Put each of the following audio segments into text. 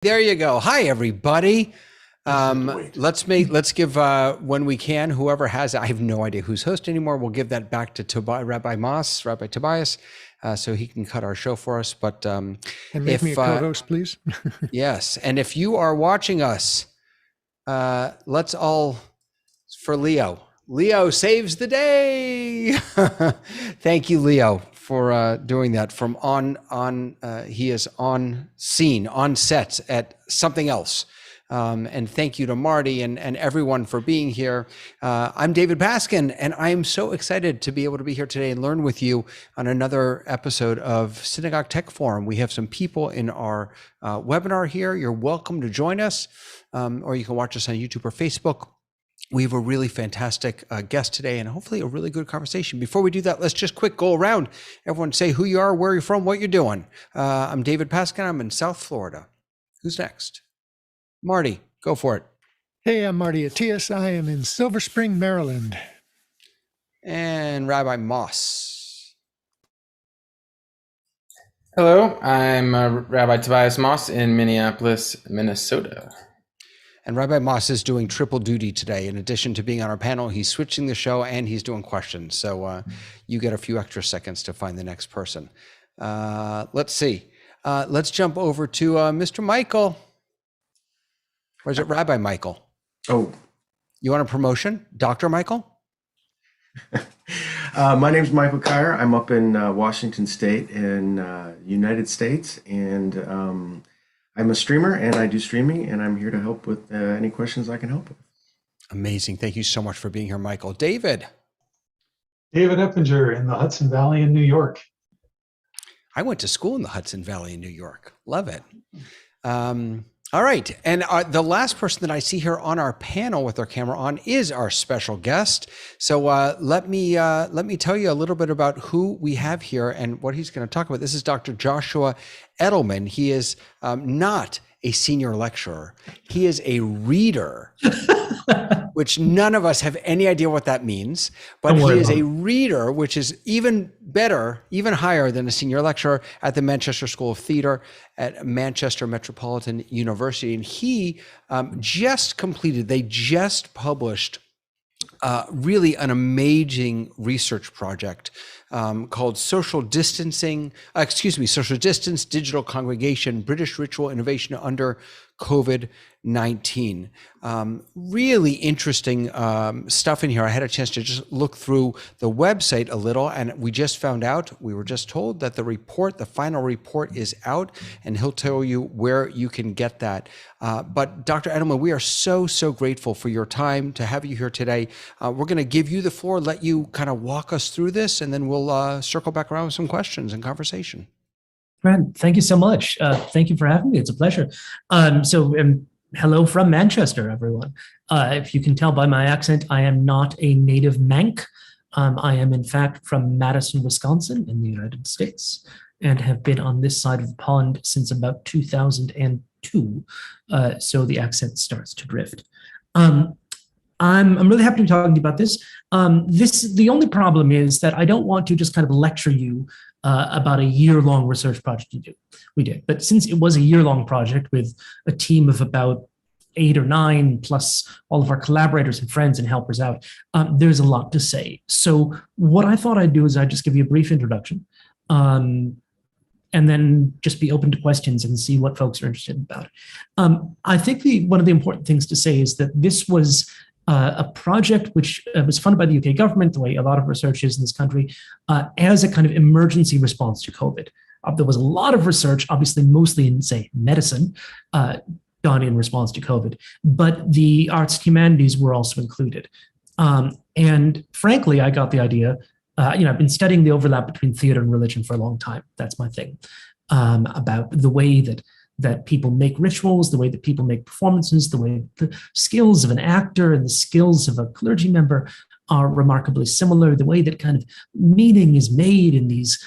There you go. Hi, everybody. Let's give when we can, whoever has it. I have no idea who's host anymore. We'll give that back to Rabbi Tobias, so he can cut our show for us. But and make me a co-host, please. Yes, and if you are watching us, let's all for Leo. Leo saves the day. Thank you, Leo, for doing that. From he is on scene, on set at something else. And thank you to Marty and everyone for being here. I'm David Paskin, and I am so excited to be able to be here today and learn with you on another episode of Synagogue Tech Forum. We have some people in our webinar here. You're welcome to join us, or you can watch us on YouTube or Facebook. We have a really fantastic guest today and hopefully a really good conversation. Before we do that, let's just quick go around. Everyone say who you are, where you're from, what you're doing. I'm David Paskin. I'm in South Florida. Who's next? Marty, go for it. Hey, I'm Marty Atias. I am in Silver Spring, Maryland. And Rabbi Moss. Hello, I'm Rabbi Tobias Moss in Minneapolis, Minnesota. And Rabbi Moss is doing triple duty today. In addition to being on our panel, he's switching the show and he's doing questions. So you get a few extra seconds to find the next person. Let's see. Let's jump over to Mr. Michael. Or is it Rabbi Michael? Oh. You want a promotion? Dr. Michael? My name's Michael Kyer. I'm up in Washington State in United States. And I'm a streamer and I do streaming, and I'm here to help with any questions I can help with. Amazing. Thank you so much for being here, Michael. David. David Eppinger in the Hudson Valley in New York. I went to school in the Hudson Valley in New York. Love it. All right. And the last person that I see here on our panel with our camera on is our special guest. So let me tell you a little bit about who we have here and what he's going to talk about. This is Dr. Joshua Edelman. He is not a senior lecturer. He is a reader, which none of us have any idea what that means. But he is a reader, which is even better, even higher than a senior lecturer at the Manchester School of Theatre at Manchester Metropolitan University. And he just published really an amazing research project called Social Distance, Digital Congregation, British Ritual Innovation under COVID-19. Really interesting stuff in here. I had a chance to just look through the website a little, and we were just told that the final report is out, and he'll tell you where you can get that. But Dr. Edelman, we are so grateful for your time to have you here today. We're going to give you the floor, let you kind of walk us through this, and then we'll circle back around with some questions and conversation. Brad, thank you so much. Thank you for having me. It's a pleasure. Hello from Manchester, everyone. If you can tell by my accent, I am not a native Manc. I am, in fact, from Madison, Wisconsin in the United States, and have been on this side of the pond since about 2002. So the accent starts to drift. I'm really happy to be talking to you about this. The only problem is that I don't want to just kind of lecture you about a year-long research project we did. But since it was a year-long project with a team of about 8 or 9, plus all of our collaborators and friends and helpers out, there's a lot to say. So what I thought I'd do is I'd just give you a brief introduction, and then just be open to questions and see what folks are interested about. I think one of the important things to say is that this was a project which was funded by the UK government, the way a lot of research is in this country, as a kind of emergency response to COVID. There was a lot of research, obviously mostly in, say, medicine, done in response to COVID, but the arts and humanities were also included. And frankly, I got the idea, I've been studying the overlap between theater and religion for a long time. That's my thing, about the way that people make rituals, the way that people make performances, the way the skills of an actor and the skills of a clergy member are remarkably similar, the way that kind of meaning is made in these,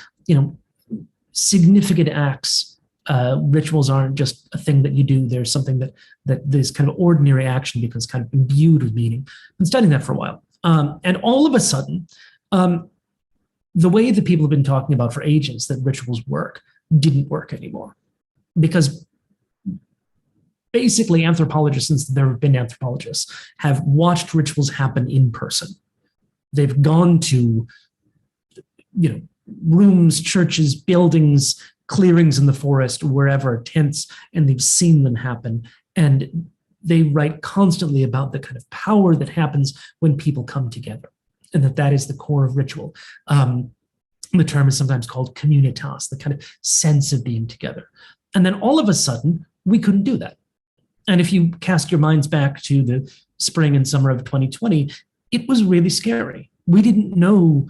significant acts. Rituals aren't just a thing that you do. There's something that this kind of ordinary action becomes kind of imbued with meaning. I've been studying that for a while. And all of a sudden, the way that people have been talking about for ages that rituals work didn't work anymore. Because basically anthropologists, since there have been anthropologists, have watched rituals happen in person. They've gone to, rooms, churches, buildings, clearings in the forest, wherever, tents, and they've seen them happen. And they write constantly about the kind of power that happens when people come together, and that is the core of ritual. The term is sometimes called communitas, the kind of sense of being together. And then all of a sudden, we couldn't do that. And if you cast your minds back to the spring and summer of 2020, it was really scary. We didn't know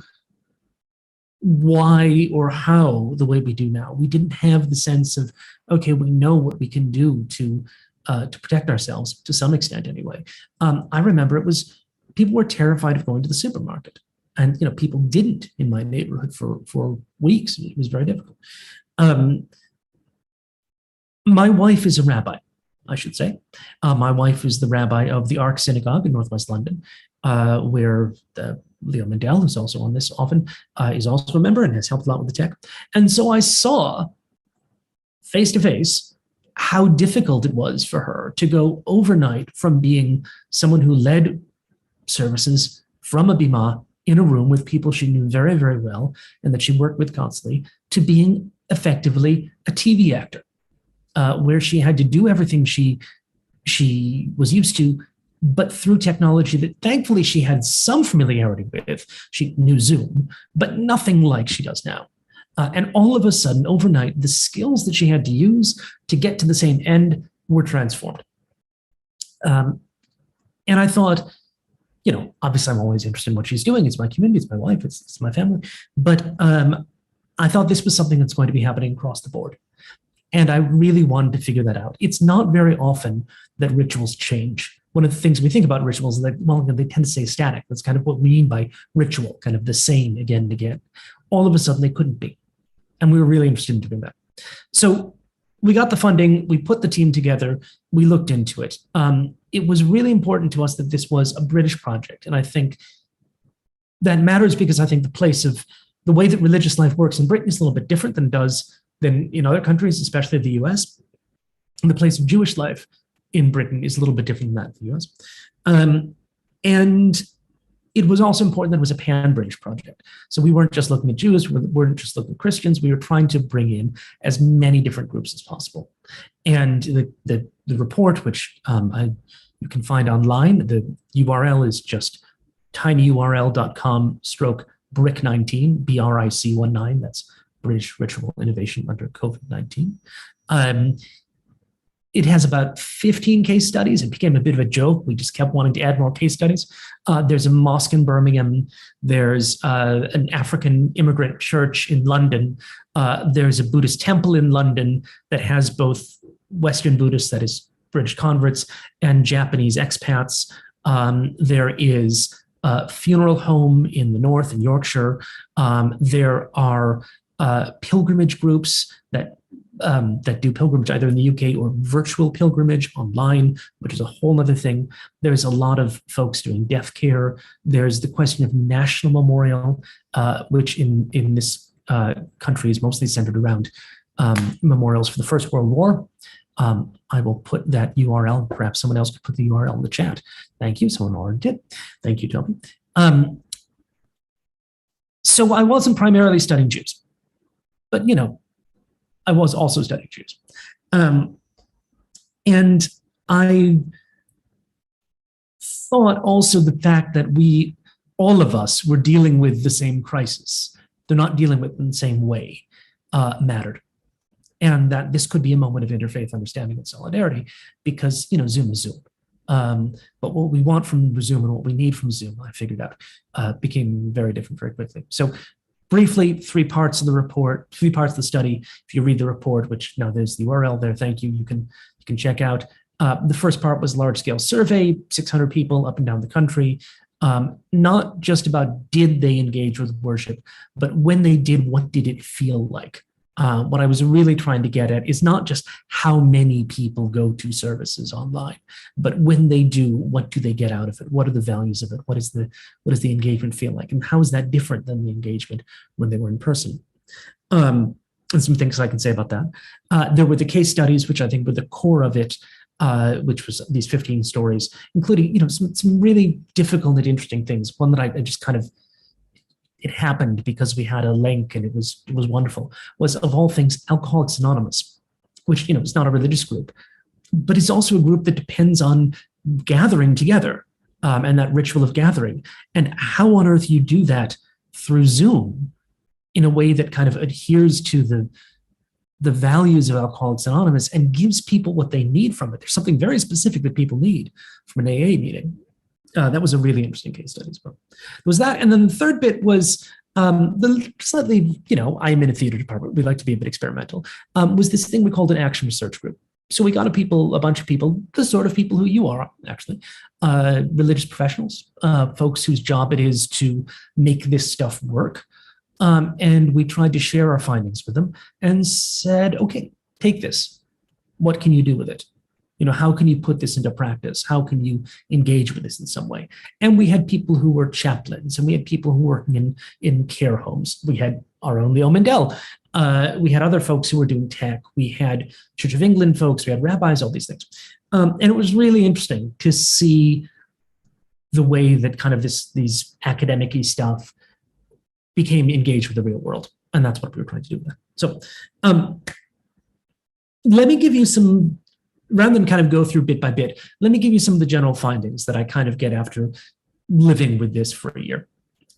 why or how the way we do now. We didn't have the sense of, okay, we know what we can do to protect ourselves to some extent anyway. I remember people were terrified of going to the supermarket. And people didn't in my neighborhood for weeks. It was very difficult. My wife is a rabbi, I should say. My wife is the rabbi of the Ark Synagogue in Northwest London, where Leo Mandel, who's also on this often, is also a member and has helped a lot with the tech. And so I saw face to face how difficult it was for her to go overnight from being someone who led services from a bima in a room with people she knew very, very well and that she worked with constantly, to being effectively a TV actor, where she had to do everything she was used to, but through technology that thankfully she had some familiarity with. She knew Zoom, but nothing like she does now. And all of a sudden, overnight, the skills that she had to use to get to the same end were transformed. And I thought, obviously I'm always interested in what she's doing. It's my community, it's my wife, it's my family. But I thought this was something that's going to be happening across the board. And I really wanted to figure that out. It's not very often that rituals change. One of the things we think about rituals is that, they tend to stay static. That's kind of what we mean by ritual, kind of the same again and again. All of a sudden, they couldn't be. And we were really interested in doing that. So we got the funding, we put the team together, we looked into it. It was really important to us that this was a British project. And I think that matters because I think the way that religious life works in Britain is a little bit different than in other countries, especially the US. And the place of Jewish life in Britain is a little bit different than that in the US. And it was also important that it was a pan-British project. So we weren't just looking at Jews, we weren't just looking at Christians, we were trying to bring in as many different groups as possible. And the report, which you can find online, the URL is just tinyurl.com/brick19, BRIC19, that's British Ritual Innovation under COVID-19. It has about 15 case studies. It became a bit of a joke. We just kept wanting to add more case studies. There's a mosque in Birmingham. There's an African immigrant church in London. There's a Buddhist temple in London that has both Western Buddhists, that is British converts, and Japanese expats. There is a funeral home in the north in Yorkshire. There are pilgrimage groups that do pilgrimage either in the UK or virtual pilgrimage online, which is a whole other thing. There's a lot of folks doing death care. There's the question of national memorial, which in this country is mostly centered around memorials for the First World War. I will put that URL. Perhaps someone else could put the URL in the chat. Thank you. Someone already did. Thank you, Toby. So I wasn't primarily studying Jews, but I was also studying Jews. And I thought also the fact that all of us were dealing with the same crisis, they're not dealing with it in the same way, mattered. And that this could be a moment of interfaith understanding and solidarity because, Zoom is Zoom. But what we want from Zoom and what we need from Zoom, I figured out, became very different very quickly. So briefly, 3 parts of the report, 3 parts of the study. If you read the report, which now there's the URL there, thank you, you can check out. The first part was large-scale survey, 600 people up and down the country, not just about did they engage with worship, but when they did, what did it feel like? What I was really trying to get at is not just how many people go to services online, but when they do, what do they get out of it? What are the values of it? What does the engagement feel like? And how is that different than the engagement when they were in person? And some things I can say about that. There were the case studies, which I think were the core of it. which was these 15 stories, including, some really difficult and interesting things. One that I just kind of, it happened because we had a link and it was wonderful, was, of all things, Alcoholics Anonymous, which, is not a religious group, but it's also a group that depends on gathering together, and that ritual of gathering. And how on earth you do that through Zoom in a way that kind of adheres to the values of Alcoholics Anonymous and gives people what they need from it. There's something very specific that people need from an AA meeting. That was a really interesting case study as well. There was that. And then the third bit was the slightly, I'm in a theater department. We like to be a bit experimental, was this thing we called an action research group. So we got a bunch of people, the sort of people who you are, actually, religious professionals, folks whose job it is to make this stuff work. And we tried to share our findings with them and said, okay, take this. What can you do with it? How can you put this into practice? How can you engage with this in some way? And we had people who were chaplains, and we had people who were working in care homes. We had our own Leo Mandel. We had other folks who were doing tech. We had Church of England folks. We had rabbis, all these things. And it was really interesting to see the way that kind of these academic-y stuff became engaged with the real world. And that's what we were trying to do with that. So let me give you some, rather than kind of go through bit by bit, let me give you some of the general findings that I kind of get after living with this for a year.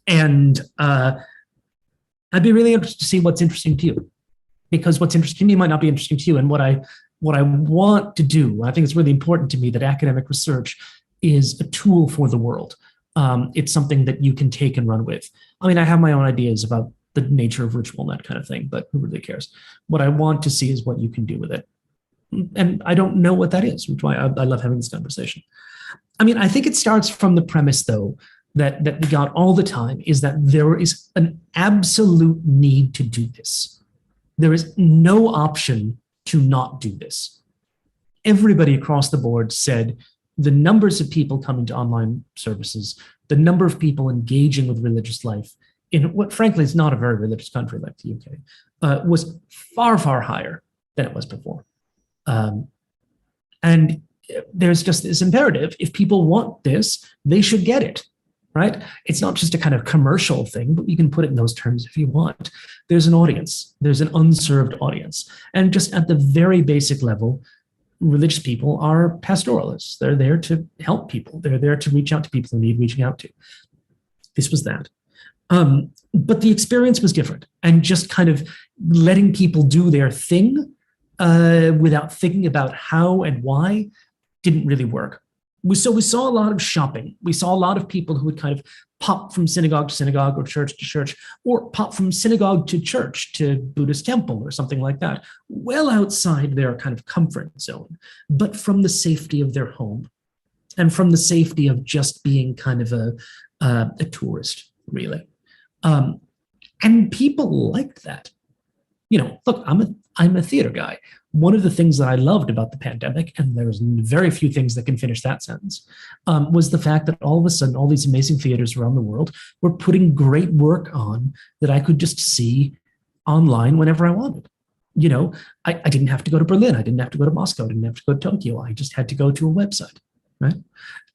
And I'd be really interested to see what's interesting to you, because what's interesting to me might not be interesting to you. And what I want to do, I think it's really important to me that academic research is a tool for the world. It's something that you can take and run with. I mean, I have my own ideas about the nature of ritual and that kind of thing, but who really cares? What I want to see is what you can do with it. And I don't know what that is, which is why I love having this conversation. I mean, I think it starts from the premise, though, that we got all the time, is that there is an absolute need to do this. There is no option to not do this. Everybody across the board said the numbers of people coming to online services, the number of people engaging with religious life in what, frankly, is not a very religious country like the UK, was far, far higher than it was before. And there's just this imperative: if people want this, they should get it, right? It's not just a kind of commercial thing, but you can put it in those terms if you want. There's an audience, there's an unserved audience. And just at the very basic level, religious people are pastoralists. They're there to help people. They're there to reach out to people who need reaching out to. This was that. But the experience was different, and just kind of letting people do their thing without thinking about how and why didn't really work. So we saw a lot of shopping. We saw a lot of people who would kind of pop from synagogue to synagogue or church to church, or pop from synagogue to church to Buddhist temple or something like that, well outside their kind of comfort zone, but from the safety of their home and from the safety of just being kind of a tourist, really. And people liked that. Look, I'm a theater guy. One of the things that I loved about the pandemic, and there's very few things that can finish that sentence, was the fact that all of a sudden, all these amazing theaters around the world were putting great work on that I could just see online whenever I wanted. I didn't have to go to Berlin. I didn't have to go to Moscow. I didn't have to go to Tokyo. I just had to go to a website, right?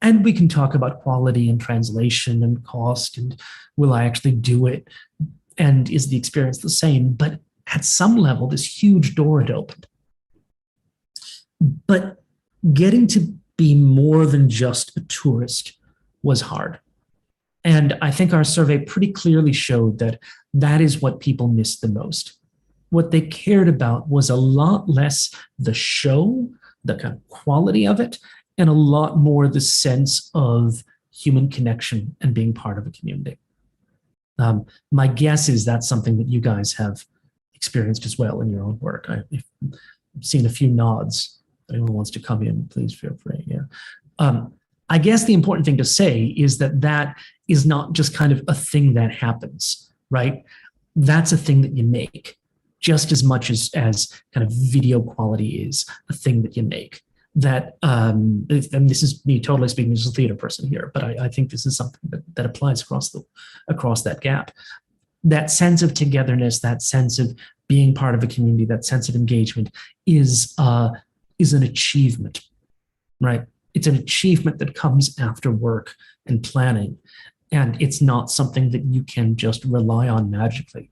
And we can talk about quality and translation and cost and will I actually do it? And is the experience the same? But at some level, this huge door had opened. But getting to be more than just a tourist was hard. And I think our survey pretty clearly showed that is what people missed the most. What they cared about was a lot less the show, the kind of quality of it, and a lot more the sense of human connection and being part of a community. My guess is that's something that you guys have experienced as well in your own work. I've seen a few nods. If anyone wants to come in, please feel free. Yeah. I guess the important thing to say is that is not just kind of a thing that happens, right? That's a thing that you make, just as much as kind of video quality is a thing that you make. That, and this is me totally speaking as a theater person here, but I think this is something that applies across that gap. That sense of togetherness, that sense of being part of a community, that sense of engagement is an achievement. right? It's an achievement that comes after work and planning. And it's not something that you can just rely on magically.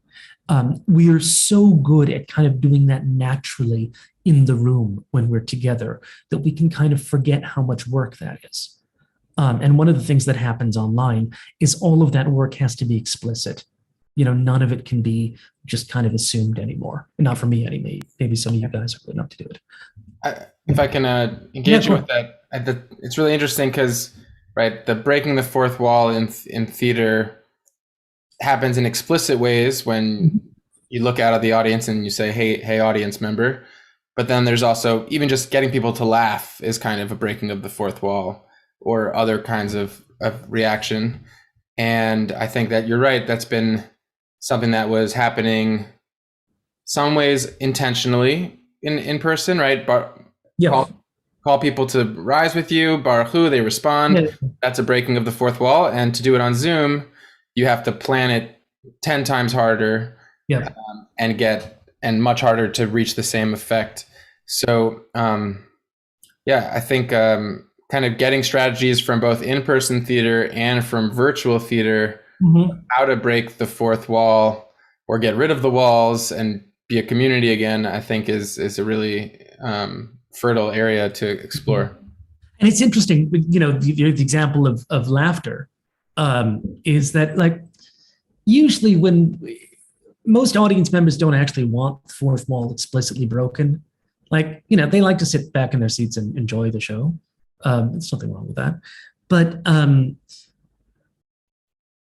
We are so good at kind of doing that naturally in the room when we're together that we can kind of forget how much work that is. And one of the things that happens online is all of that work has to be explicit. None of it can be just kind of assumed anymore. Not for me, anyway. Maybe some of you guys are good enough to do it. If I can engage you with that, it's really interesting because, right, the breaking the fourth wall in theater happens in explicit ways when you look out at the audience and you say, hey, audience member. But then there's also even just getting people to laugh is kind of a breaking of the fourth wall or other kinds of reaction. And I think that you're right. That's been something that was happening some ways intentionally in person, right? Call people to rise with you, Baruch Hu, they respond. Yeah. That's a breaking of the fourth wall. And to do it on Zoom, you have to plan it 10 times harder and much harder to reach the same effect. So I think kind of getting strategies from both in-person theater and from virtual theater, how to break the fourth wall or get rid of the walls and be a community again, I think is a really fertile area to explore. And it's interesting, the example of laughter is that, like, usually when most audience members don't actually want the fourth wall explicitly broken, like, they like to sit back in their seats and enjoy the show. There's nothing wrong with that. But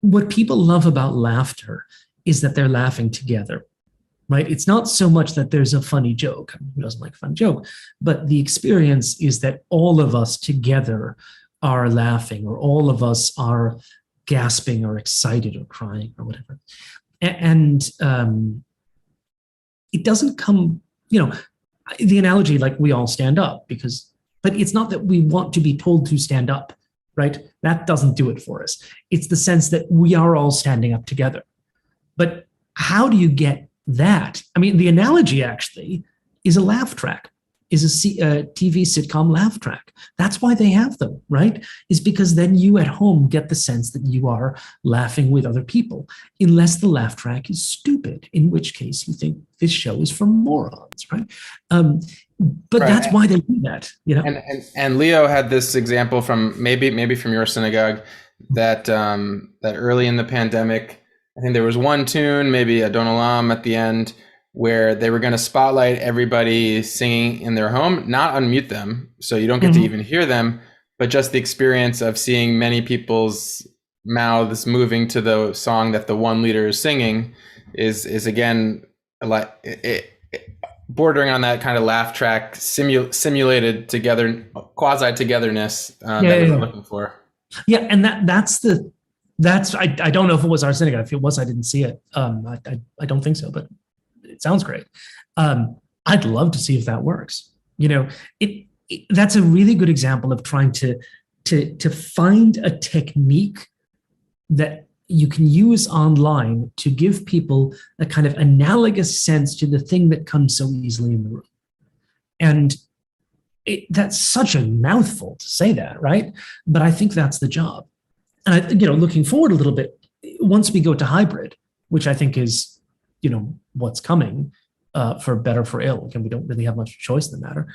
what people love about laughter is that they're laughing together, right? It's not so much that there's a funny joke. I mean, who doesn't like a fun joke? But the experience is that all of us together are laughing, or all of us are gasping or excited or crying or whatever. And it doesn't come, the analogy, like, we all stand up but it's not that we want to be told to stand up, right? That doesn't do it for us. It's the sense that we are all standing up together. But how do you get that? I mean, the analogy actually is a laugh track, is a TV sitcom laugh track. That's why they have them, right? Is because then you at home get the sense that you are laughing with other people, unless the laugh track is stupid, in which case you think this show is for morons, right? But right. That's why they do that, And Leo had this example from maybe from your synagogue that early in the pandemic, I think there was one tune, maybe a Don Olam at the end, where they were going to spotlight everybody singing in their home, not unmute them, so you don't get to even hear them, but just the experience of seeing many people's mouths moving to the song that the one leader is singing is again bordering on that kind of laugh track, simulated quasi togetherness that we're looking for. Yeah, and that's I don't know if it was our synagogue. If it was, I didn't see it. I don't think so, but it sounds great. I'd love to see if that works. That's a really good example of trying to find a technique that you can use online to give people a kind of analogous sense to the thing that comes so easily in the room. And that's such a mouthful to say that, right? But I think that's the job. And looking forward a little bit, once we go to hybrid, which I think is, what's coming, for better, for ill, and we don't really have much choice in the matter,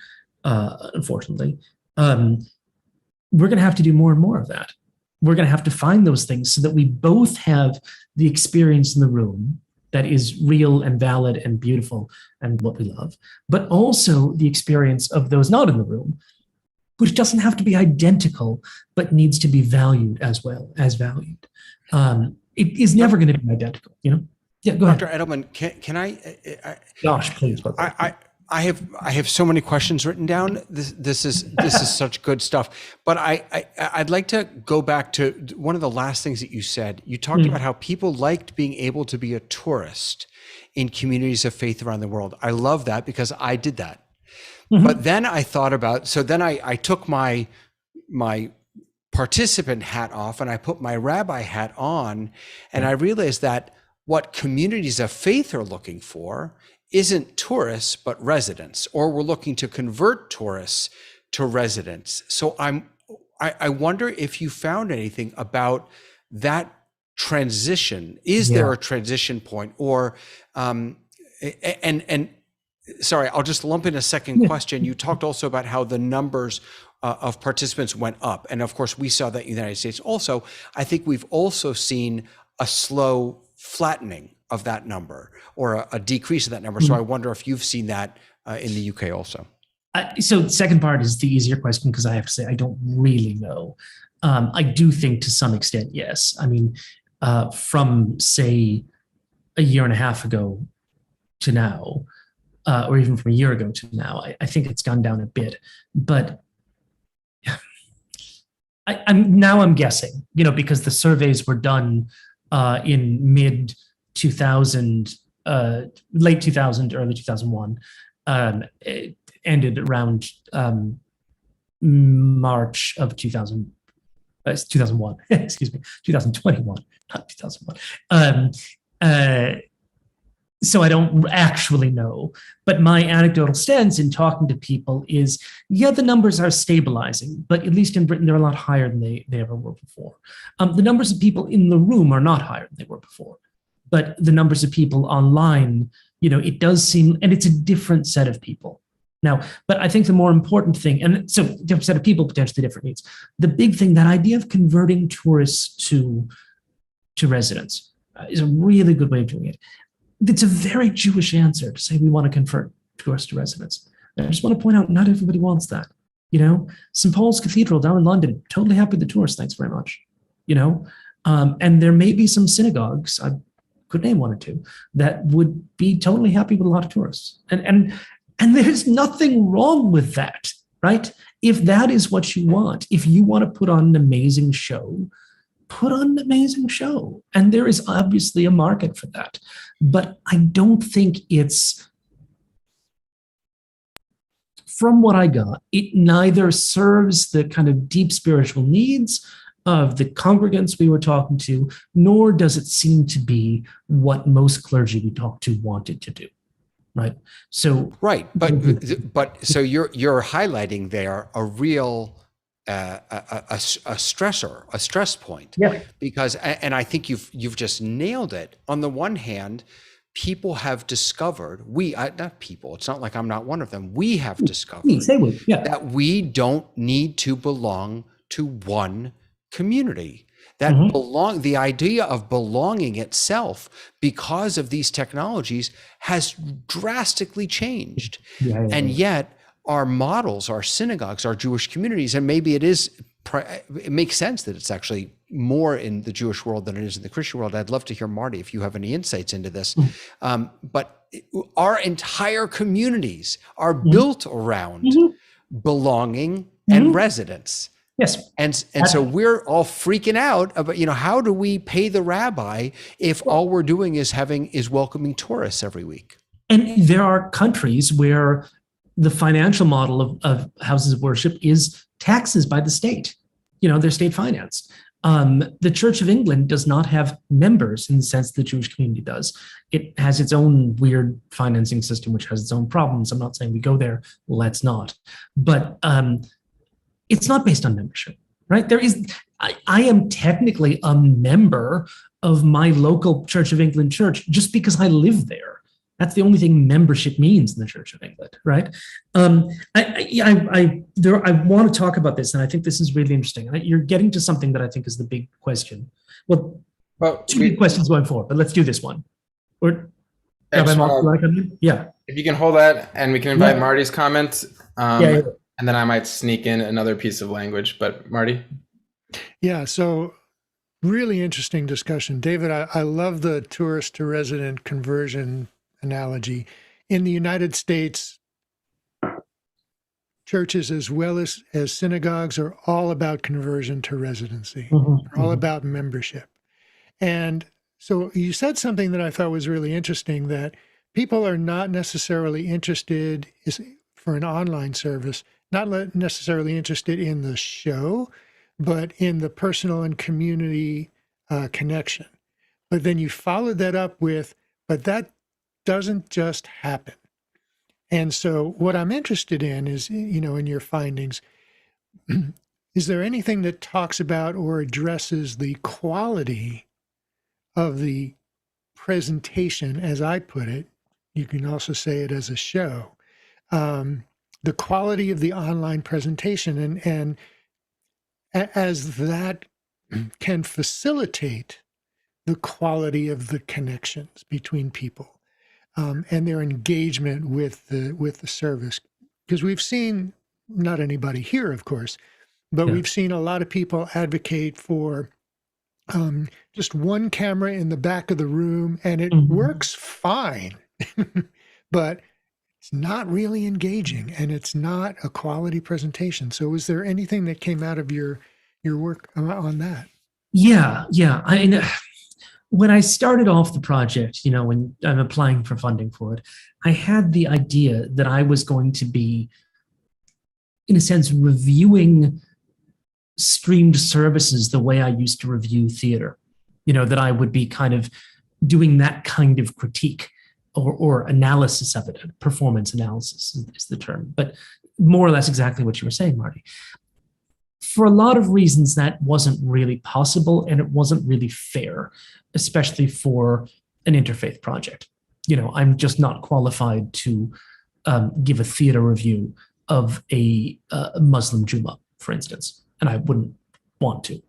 unfortunately, we're going to have to do more and more of that. We're going to have to find those things so that we both have the experience in the room that is real and valid and beautiful and what we love, but also the experience of those not in the room, which doesn't have to be identical, but needs to be valued as well as valued. It is never going to be identical, Yeah, go ahead. Dr. Edelman, can I Josh, please. I have so many questions written down. This is such good stuff. But I'd like to go back to one of the last things that you said. You talked about how people liked being able to be a tourist in communities of faith around the world. I love that because I did that. But then I thought about, I took my participant hat off and I put my rabbi hat on, and I realized that what communities of faith are looking for isn't tourists, but residents, or we're looking to convert tourists to residents. So I wonder if you found anything about that transition. Is there a transition point, or and sorry, I'll just lump in a second question. You talked also about how the numbers of participants went up, and of course we saw that in the United States also. I think we've also seen a slow flattening of that number, or a decrease of that number. So I wonder if you've seen that in the UK also. So the second part is the easier question, because I have to say I don't really know. I do think to some extent, yes. I mean, from say a year and a half ago to now, or even from a year ago to now, I think it's gone down a bit. But I'm guessing, because the surveys were done in mid 2000, late 2000, early 2001. It ended around March of 2001, excuse me, 2021, not 2001. So I don't actually know, but my anecdotal sense in talking to people is, the numbers are stabilizing, but at least in Britain, they're a lot higher than they ever were before. The numbers of people in the room are not higher than they were before, but the numbers of people online, it does seem, and it's a different set of people. Now, but I think the more important thing, and so different set of people, potentially different needs. The big thing, that idea of converting tourists to residents is a really good way of doing it. It's a very Jewish answer to say we want to convert tourists to residents. I just want to point out, not everybody wants that. St. Paul's Cathedral down in London, totally happy with the tourists, thanks very much. And there may be some synagogues, I could name one or two, that would be totally happy with a lot of tourists. And there's nothing wrong with that, right? If that is what you want, if you want to put on an amazing show, put on an amazing show. And there is obviously a market for that. But I don't think it's, from what I got, it neither serves the kind of deep spiritual needs of the congregants we were talking to, nor does it seem to be what most clergy we talked to wanted to do. Right. So right, but so you're highlighting there a real a stressor, a stress point. Yeah. Because, and I think you've just nailed it. On the one hand, people have discovered, not people, it's not like I'm not one of them. We have discovered that we don't need to belong to one community. That the idea of belonging itself, because of these technologies, has drastically changed. And yet our models, our synagogues, our Jewish communities, and maybe it makes sense that it's actually more in the Jewish world than it is in the Christian world. I'd love to hear, Marty, if you have any insights into this. But our entire communities are built around belonging and residence. Yes. And so we're all freaking out about, how do we pay the rabbi if all we're doing is welcoming tourists every week? And there are countries where the financial model of houses of worship is taxes by the state. They're state financed. The Church of England does not have members in the sense the Jewish community does. It has its own weird financing system, which has its own problems. I'm not saying we go there. Let's not. But it's not based on membership, right? I am technically a member of my local Church of England church just because I live there. That's the only thing membership means in the Church of England, right? I want to talk about this, and I think this is really interesting. You're getting to something that I think is the big question. Well, two big questions going forward, but let's do this one. Or if you can hold that, and we can invite Marty's comment. And then I might sneak in another piece of language, but Marty? Yeah, so really interesting discussion. David, I love the tourist to resident conversion analogy. In the United States, churches as well as synagogues are all about conversion to residency. They're all about membership. And so you said something that I thought was really interesting, that people are not necessarily interested, for an online service, not necessarily interested in the show, but in the personal and community connection. But then you followed that up with, but that doesn't just happen. And so what I'm interested in is, in your findings, is there anything that talks about or addresses the quality of the presentation, as I put it? You can also say it as a show. The quality of the online presentation, and as that can facilitate the quality of the connections between people and their engagement with the service. Because we've seen, not anybody here, of course, but we've seen a lot of people advocate for just one camera in the back of the room, and it works fine, but it's not really engaging, and it's not a quality presentation. So is there anything that came out of your work on that? Yeah. I mean, when I started off the project, when I'm applying for funding for it, I had the idea that I was going to be, in a sense, reviewing streamed services the way I used to review theater, that I would be kind of doing that kind of critique or analysis of it. Performance analysis is the term, but more or less exactly what you were saying, Marty. For a lot of reasons, that wasn't really possible, and it wasn't really fair, especially for an interfaith project. I'm just not qualified to give a theater review of a Muslim Jummah, for instance, and I wouldn't want to.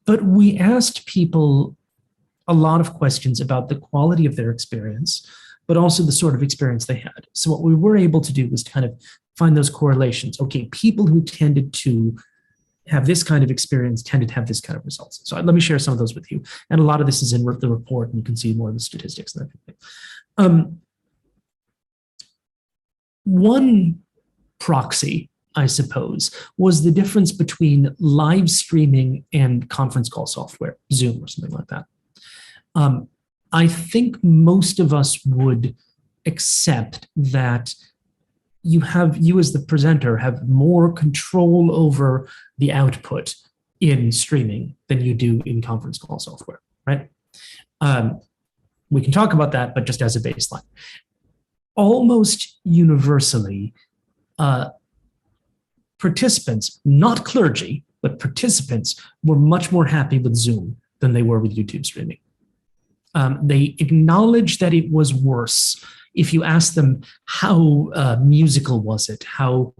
But we asked people a lot of questions about the quality of their experience, but also the sort of experience they had. So what we were able to do was kind of find those correlations. Okay, people who tended to have this kind of experience tended to have this kind of results. So let me share some of those with you. And a lot of this is in the report, and you can see more of the statistics and everything. One proxy, I suppose, was the difference between live streaming and conference call software, Zoom or something like that. I think most of us would accept that you as the presenter have more control over the output in streaming than you do in conference call software, right? We can talk about that, but just as a baseline. Almost universally, participants, not clergy, but participants, were much more happy with Zoom than they were with YouTube streaming. They acknowledged that it was worse. If you ask them how musical was it, how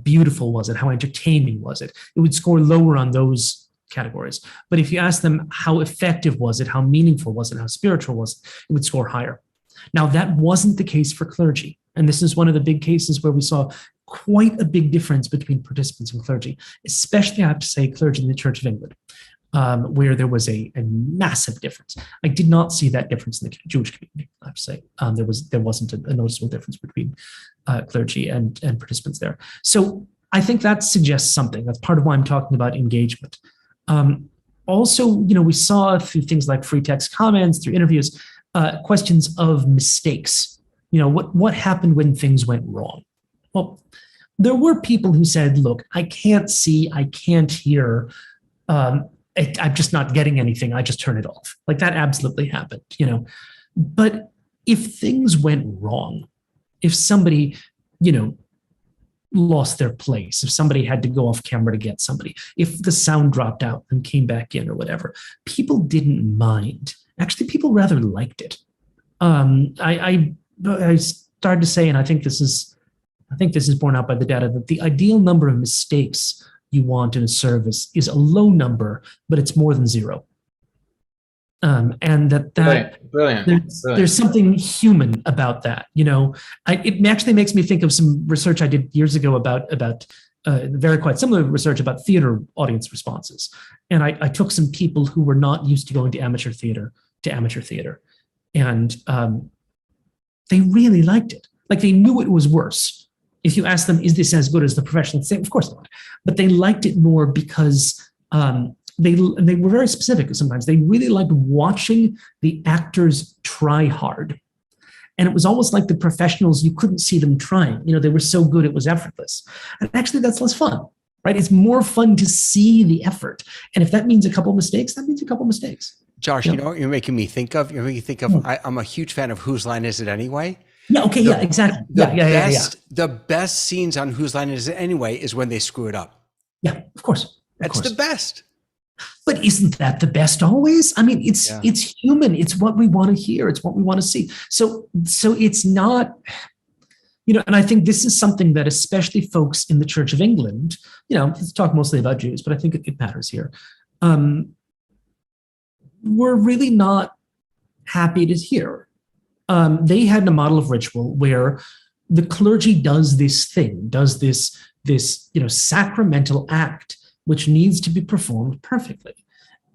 beautiful was it, how entertaining was it, it would score lower on those categories. But if you ask them how effective was it, how meaningful was it, how spiritual was it, it would score higher. Now, that wasn't the case for clergy. And this is one of the big cases where we saw quite a big difference between participants and clergy, especially, I have to say, clergy in the Church of England, where there was a massive difference. I did not see that difference in the Jewish community, I have to say. There wasn't a noticeable difference between clergy and participants there. So I think that suggests something. That's part of why I'm talking about engagement. Also, we saw through things like free text comments, through interviews, questions of mistakes. What happened when things went wrong? Well, there were people who said, look, I can't see, I can't hear, I'm just not getting anything, I just turn it off. Like, that absolutely happened, But if things went wrong, if somebody, lost their place, if somebody had to go off camera to get somebody, if the sound dropped out and came back in or whatever, people didn't mind. Actually, people rather liked it. I started to say, and I think this is borne out by the data, that the ideal number of mistakes you want in a service is a low number, but it's more than zero. And Brilliant. There's something human about that. It actually makes me think of some research I did years ago about very quite similar research about theater audience responses. And I took some people who were not used to going to amateur theater, and they really liked it. Like, they knew it was worse. If you ask them, is this as good as the professional? They say, of course not. But they liked it more because they were very specific sometimes. They really liked watching the actors try hard. And it was almost like the professionals, you couldn't see them trying. They were so good, it was effortless. And actually, that's less fun, right? It's more fun to see the effort. And if that means a couple of mistakes, that means a couple of mistakes. Josh, Yeah. you know what you're making me think of? You're making me think of, I'm a huge fan of Whose Line Is It Anyway? Yeah. Okay. Yeah. Exactly. The best scenes on Whose Line Is It Anyway is when they screw it up. Yeah. Of course. That's the best. But isn't that the best always? I mean, it's human. It's what we want to hear. It's what we want to see. So it's not, and I think this is something that especially folks in the Church of England, let's talk mostly about Jews, but I think it matters here. We're really not happy to hear. They had a model of ritual where the clergy does this sacramental act which needs to be performed perfectly.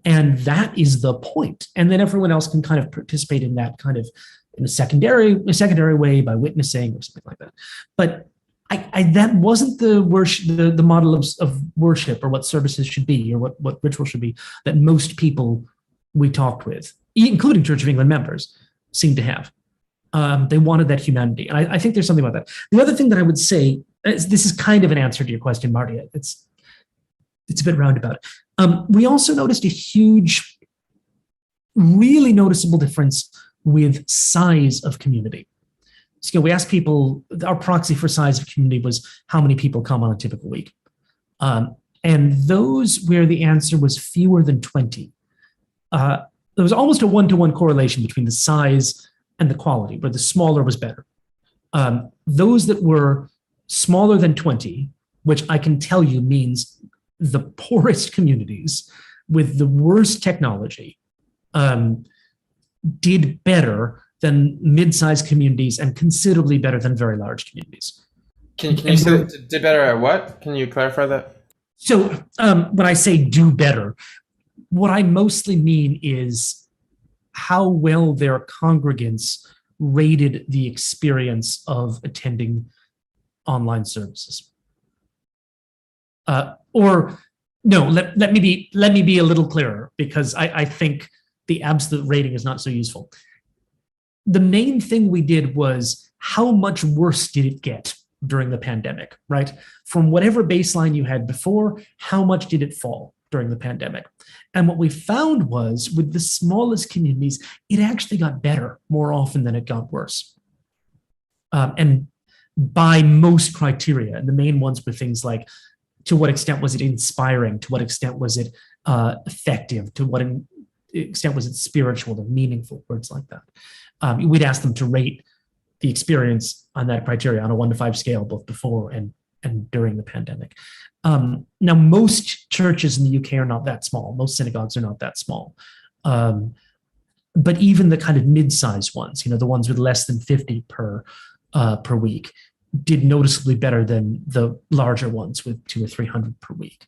And that is the point. And then everyone else can kind of participate in that kind of in a secondary way by witnessing or something like that. But that wasn't the worship, the model of worship or what services should be or what ritual should be that most people we talked with, including Church of England members, seem to have. They wanted that humanity. And I think there's something about that. The other thing that I would say, this is kind of an answer to your question, Marty. It's a bit roundabout. We also noticed a huge, really noticeable difference with size of community. So we asked people, our proxy for size of community was how many people come on a typical week. And those where the answer was fewer than 20, there was almost a one-to-one correlation between the size and the quality, where the smaller was better. Those that were smaller than 20, which I can tell you means the poorest communities with the worst technology, did better than mid-sized communities and considerably better than very large communities. Can you say did better at what? Can you clarify that? So when I say do better, what I mostly mean is how well their congregants rated the experience of attending online services. Or no, let me be a little clearer, because I think the absolute rating is not so useful. The main thing we did was how much worse did it get during the pandemic, right? From whatever baseline you had before, how much did it fall during the pandemic? And what we found was with the smallest communities, it actually got better more often than it got worse. And by most criteria, and the main ones were things like, to what extent was it inspiring? To what extent was it effective? To what extent was it spiritual or meaningful? Words like that. We'd ask them to rate the experience on that criteria on a 1 to 5 scale, both before and during the pandemic. Now, most churches in the UK are not that small. Most synagogues are not that small. But even the kind of mid-sized ones, the ones with less than 50 per week, did noticeably better than the larger ones with 200 or 300 per week,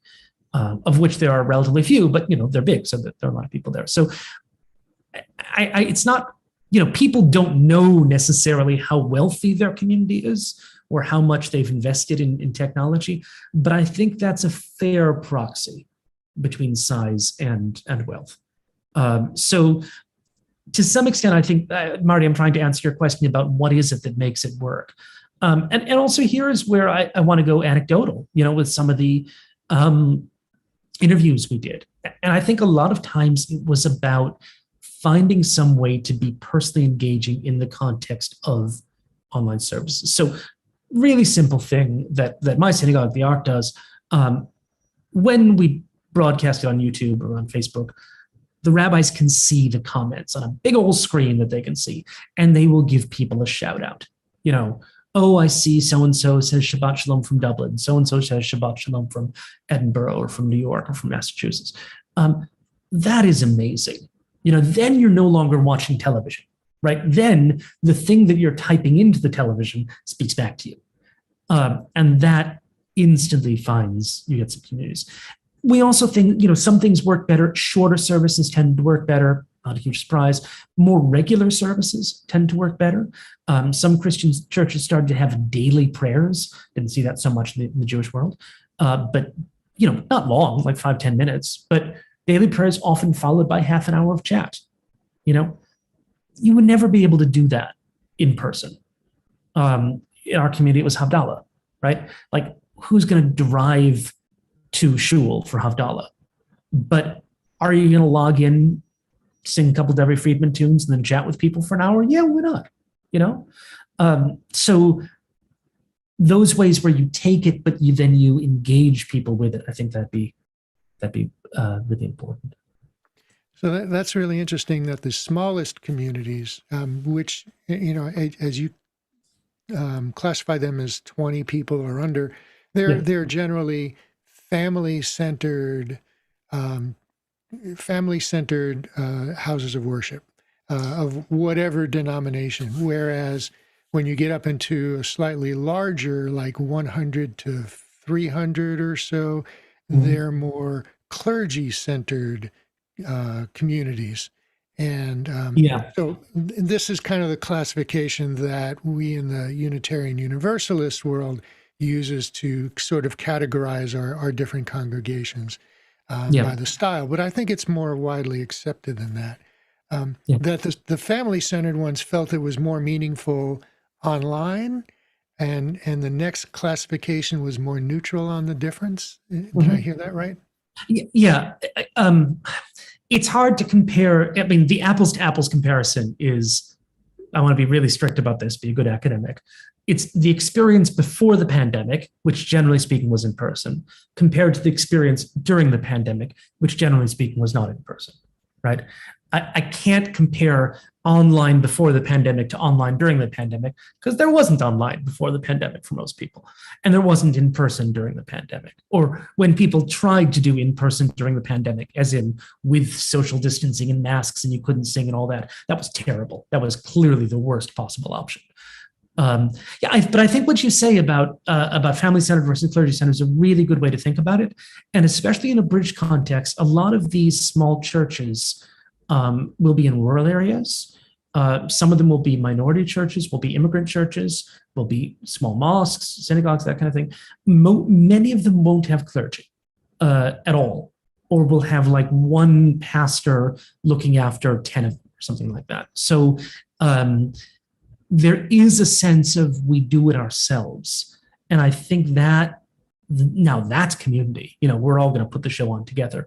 of which there are relatively few, but they're big, so that there are a lot of people there. So it's not, people don't know necessarily how wealthy their community is or how much they've invested in technology, but I think that's a fair proxy between size and wealth. So to some extent, I think, Marty, I'm trying to answer your question about what is it that makes it work. And also here is where I want to go anecdotal, with some of the interviews we did. And I think a lot of times it was about finding some way to be personally engaging in the context of online services. So really simple thing that my synagogue, the Ark, does. When we broadcast it on YouTube or on Facebook, the rabbis can see the comments on a big old screen that they can see, and they will give people a shout out. Oh, I see so-and-so says Shabbat Shalom from Dublin. So-and-so says Shabbat Shalom from Edinburgh or from New York or from Massachusetts. That is amazing. Then you're no longer watching television, right? Then the thing that you're typing into the television speaks back to you. And that instantly you get some communities. We also think, some things work better. Shorter services tend to work better. Not a huge surprise. More regular services tend to work better. Some Christian churches started to have daily prayers. Didn't see that so much in the Jewish world. But, not long, like 5-10 minutes, but daily prayers often followed by half an hour of chat. You would never be able to do that in person. In our community, it was Havdalah, right? Like, who's going to drive to shul for Havdalah? But are you going to log in sing a couple of Debbie Friedman tunes and then chat with people for an hour? Yeah, why not? You know? So those ways where you take it, but you engage people with it, I think that'd be really important. So that's really interesting that the smallest communities, which, you know, as you classify them as 20 people or under, they're generally family-centered houses of worship of whatever denomination. Whereas when you get up into a slightly larger, like 100 to 300 or so, they're more clergy-centered communities. And so this is kind of the classification that we in the Unitarian Universalist world uses to sort of categorize our different congregations by the style. But I think it's more widely accepted than that. That the family-centered ones felt it was more meaningful online, and the next classification was more neutral on the difference. Did I hear that right? Yeah. It's hard to compare. I mean, the apples to apples comparison is, I want to be really strict about this, be a good academic. It's the experience before the pandemic, which generally speaking was in person, compared to the experience during the pandemic, which generally speaking was not in person, right? I can't compare online before the pandemic to online during the pandemic, because there wasn't online before the pandemic for most people. And there wasn't in person during the pandemic. Or when people tried to do in person during the pandemic, as in with social distancing and masks and you couldn't sing and all that, that was terrible. That was clearly the worst possible option. But I think what you say about family-centered versus clergy-centered is a really good way to think about it. And especially in a bridge context, a lot of these small churches will be in rural areas. Some of them will be minority churches, will be immigrant churches, will be small mosques, synagogues, that kind of thing. Many of them won't have clergy at all, or will have like one pastor looking after 10 of them or something like that. So there is a sense of we do it ourselves. And I think that now that's community. You know, we're all going to put the show on together.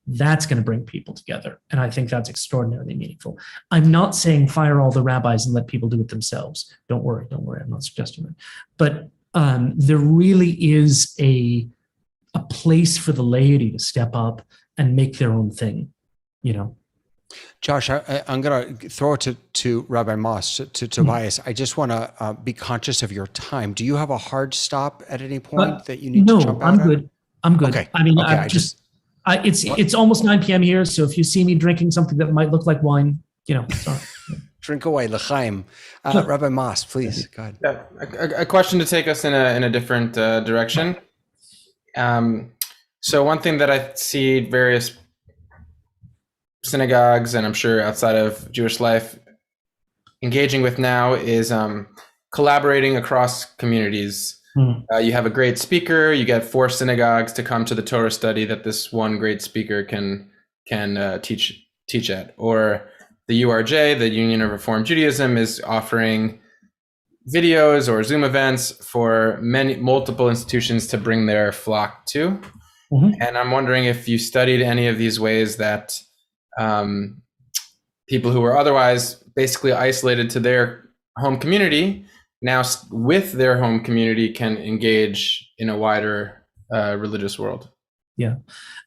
That's going to bring people together. And I think that's extraordinarily meaningful. I'm not saying fire all the rabbis and let people do it themselves. Don't worry. I'm not suggesting that. But there really is a place for the laity to step up and make their own thing, you know. Josh, I'm going to throw it to Rabbi Moss, to Tobias. I just want to be conscious of your time. Do you have a hard stop at any point that you need to jump out? No, I'm good. I'm good. Okay. I mean, okay, it's almost 9 p.m. here, so if you see me drinking something that might look like wine, you know, sorry. Drink away, l'chaim. Rabbi Moss, please, go ahead. Yeah, a question to take us in a different direction. So one thing that I see various synagogues, and I'm sure outside of Jewish life, engaging with now is collaborating across communities. You have a great speaker, you get 4 synagogues to come to the Torah study that this one great speaker can teach at. Or the URJ, the Union of Reformed Judaism, is offering videos or Zoom events for multiple institutions to bring their flock to. And I'm wondering if you studied any of these ways that people who were otherwise basically isolated to their home community now with their home community can engage in a wider religious world. Yeah.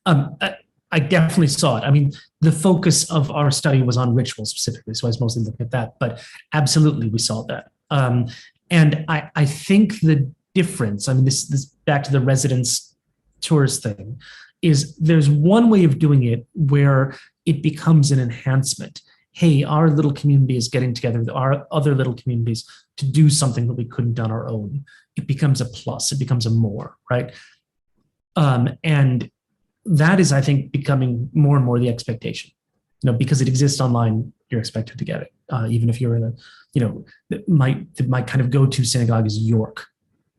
I definitely saw it. I mean, the focus of our study was on ritual specifically, so I was mostly looking at that, but absolutely we saw that. And I think the difference, I mean, this back to the residence tours thing, is there's one way of doing it where it becomes an enhancement. Hey, our little community is getting together with our other little communities to do something that we couldn't do on our own. It becomes a plus, it becomes a more, right? And that is, I think, becoming more and more the expectation. You know, because it exists online, you're expected to get it. Even if you're in a, you know, my kind of go-to synagogue is York,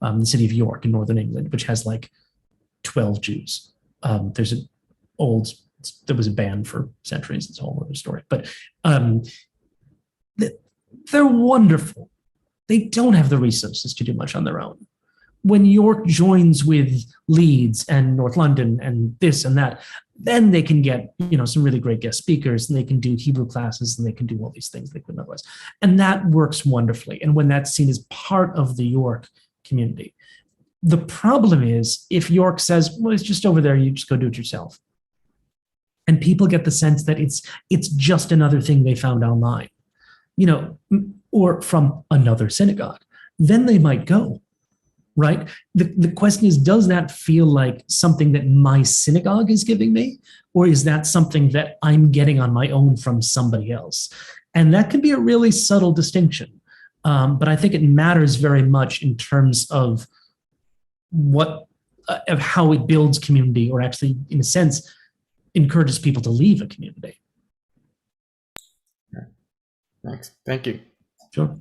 the city of York in Northern England, which has like 12 Jews. There was a ban for centuries. It's a whole other story. But they're wonderful. They don't have the resources to do much on their own. When York joins with Leeds and North London and this and that, then they can get, some really great guest speakers, and they can do Hebrew classes, and they can do all these things they couldn't otherwise. And that works wonderfully. And when that's seen as part of the York community. The problem is if York says, well, it's just over there, you just go do it yourself. And people get the sense that it's just another thing they found online, or from another synagogue. Then they might go. Right? The question is, does that feel like something that my synagogue is giving me? Or is that something that I'm getting on my own from somebody else? And that can be a really subtle distinction. But I think it matters very much in terms of of how it builds community, or actually, in a sense, encourages people to leave a community. Thanks. Thank you. Sure.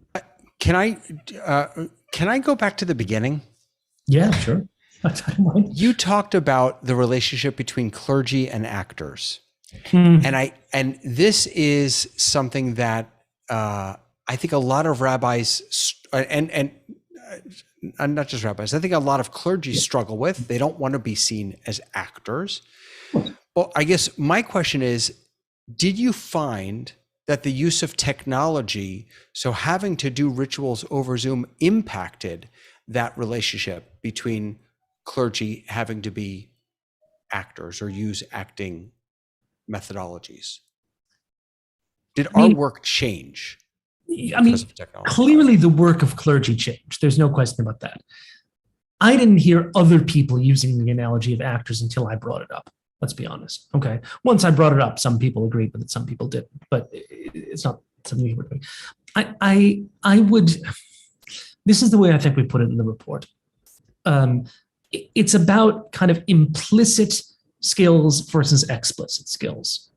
Can I go back to the beginning? Yeah, sure. I don't mind. You talked about the relationship between clergy and actors. And this is something that I think a lot of rabbis and not just rabbis, I think a lot of clergy struggle with. They don't want to be seen as actors. Well, I guess my question is, did you find that the use of technology, so having to do rituals over Zoom, impacted that relationship between clergy having to be actors or use acting methodologies? Did our work change? Clearly the work of clergy changed. There's no question about that. I didn't hear other people using the analogy of actors until I brought it up. Let's be honest. Okay. Once I brought it up, some people agreed with it, some people didn't, but it's not something we're doing. I would, this is the way I think we put it in the report. It's about kind of implicit skills versus explicit skills.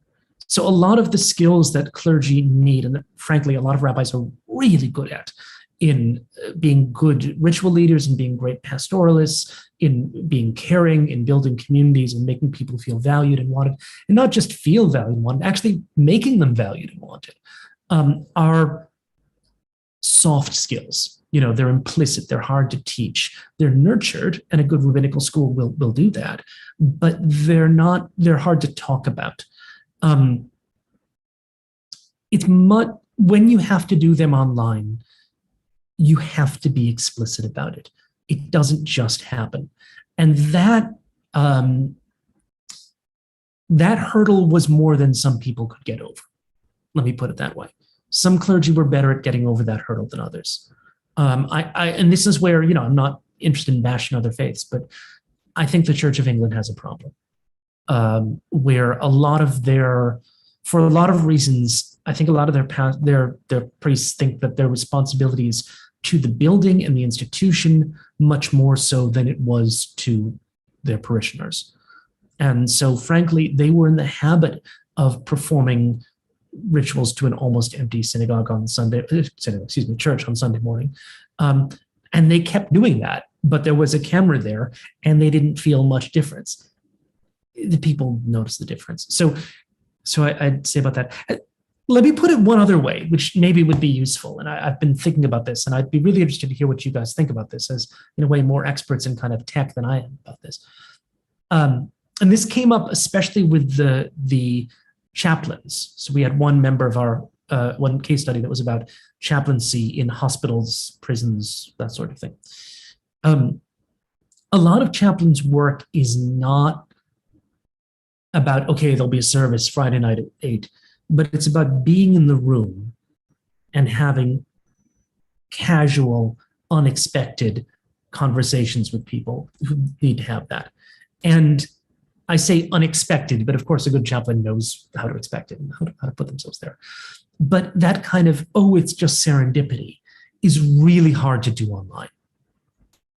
So a lot of the skills that clergy need, and that, frankly, a lot of rabbis are really good at, in being good ritual leaders, and being great pastoralists, in being caring, in building communities, and making people feel valued and wanted, and not just feel valued and wanted, actually making them valued and wanted, are soft skills. They're implicit, they're hard to teach, they're nurtured, and a good rabbinical school will do that, but they're hard to talk about. When you have to do them online, you have to be explicit about it. It doesn't just happen. And that hurdle was more than some people could get over. Let me put it that way. Some clergy were better at getting over that hurdle than others. And this is where, I'm not interested in bashing other faiths, but I think the Church of England has a problem, where for a lot of reasons, I think a lot of their priests think that their responsibilities to the building and the institution much more so than it was to their parishioners. And so, frankly, they were in the habit of performing rituals to an almost empty synagogue on church on Sunday morning. And they kept doing that, but there was a camera there and they didn't feel much difference. The people noticed the difference. So I'd say about that. Let me put it one other way, which maybe would be useful. And I've been thinking about this, and I'd be really interested to hear what you guys think about this, as, in a way, more experts in kind of tech than I am about this. And this came up especially with the chaplains. So we had one member of our, one case study that was about chaplaincy in hospitals, prisons, that sort of thing. A lot of chaplains' work is not about, okay, there'll be a service Friday night at 8, but it's about being in the room and having casual, unexpected conversations with people who need to have that. And I say unexpected, but of course a good chaplain knows how to expect it and how to put themselves there. But that kind of, it's just serendipity, is really hard to do online.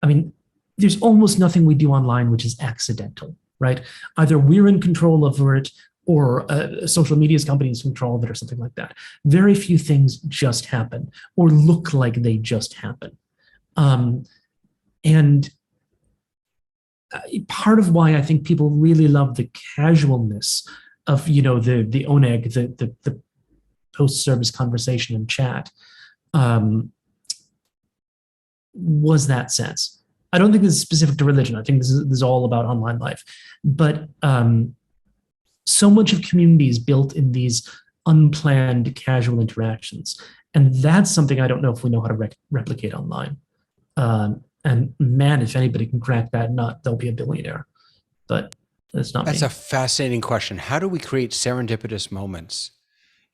I mean, there's almost nothing we do online which is accidental, right? Either we're in control over it, or social media's company's control of it, or something like that. Very few things just happen or look like they just happen. And part of why I think people really love the casualness of, the oneg, the post-service conversation and chat, was that sense. I don't think this is specific to religion. I think this is all about online life. But So much of community is built in these unplanned casual interactions. And that's something I don't know if we know how to replicate online. And man, if anybody can crack that nut, they'll be a billionaire. But that's not me. That's a fascinating question. How do we create serendipitous moments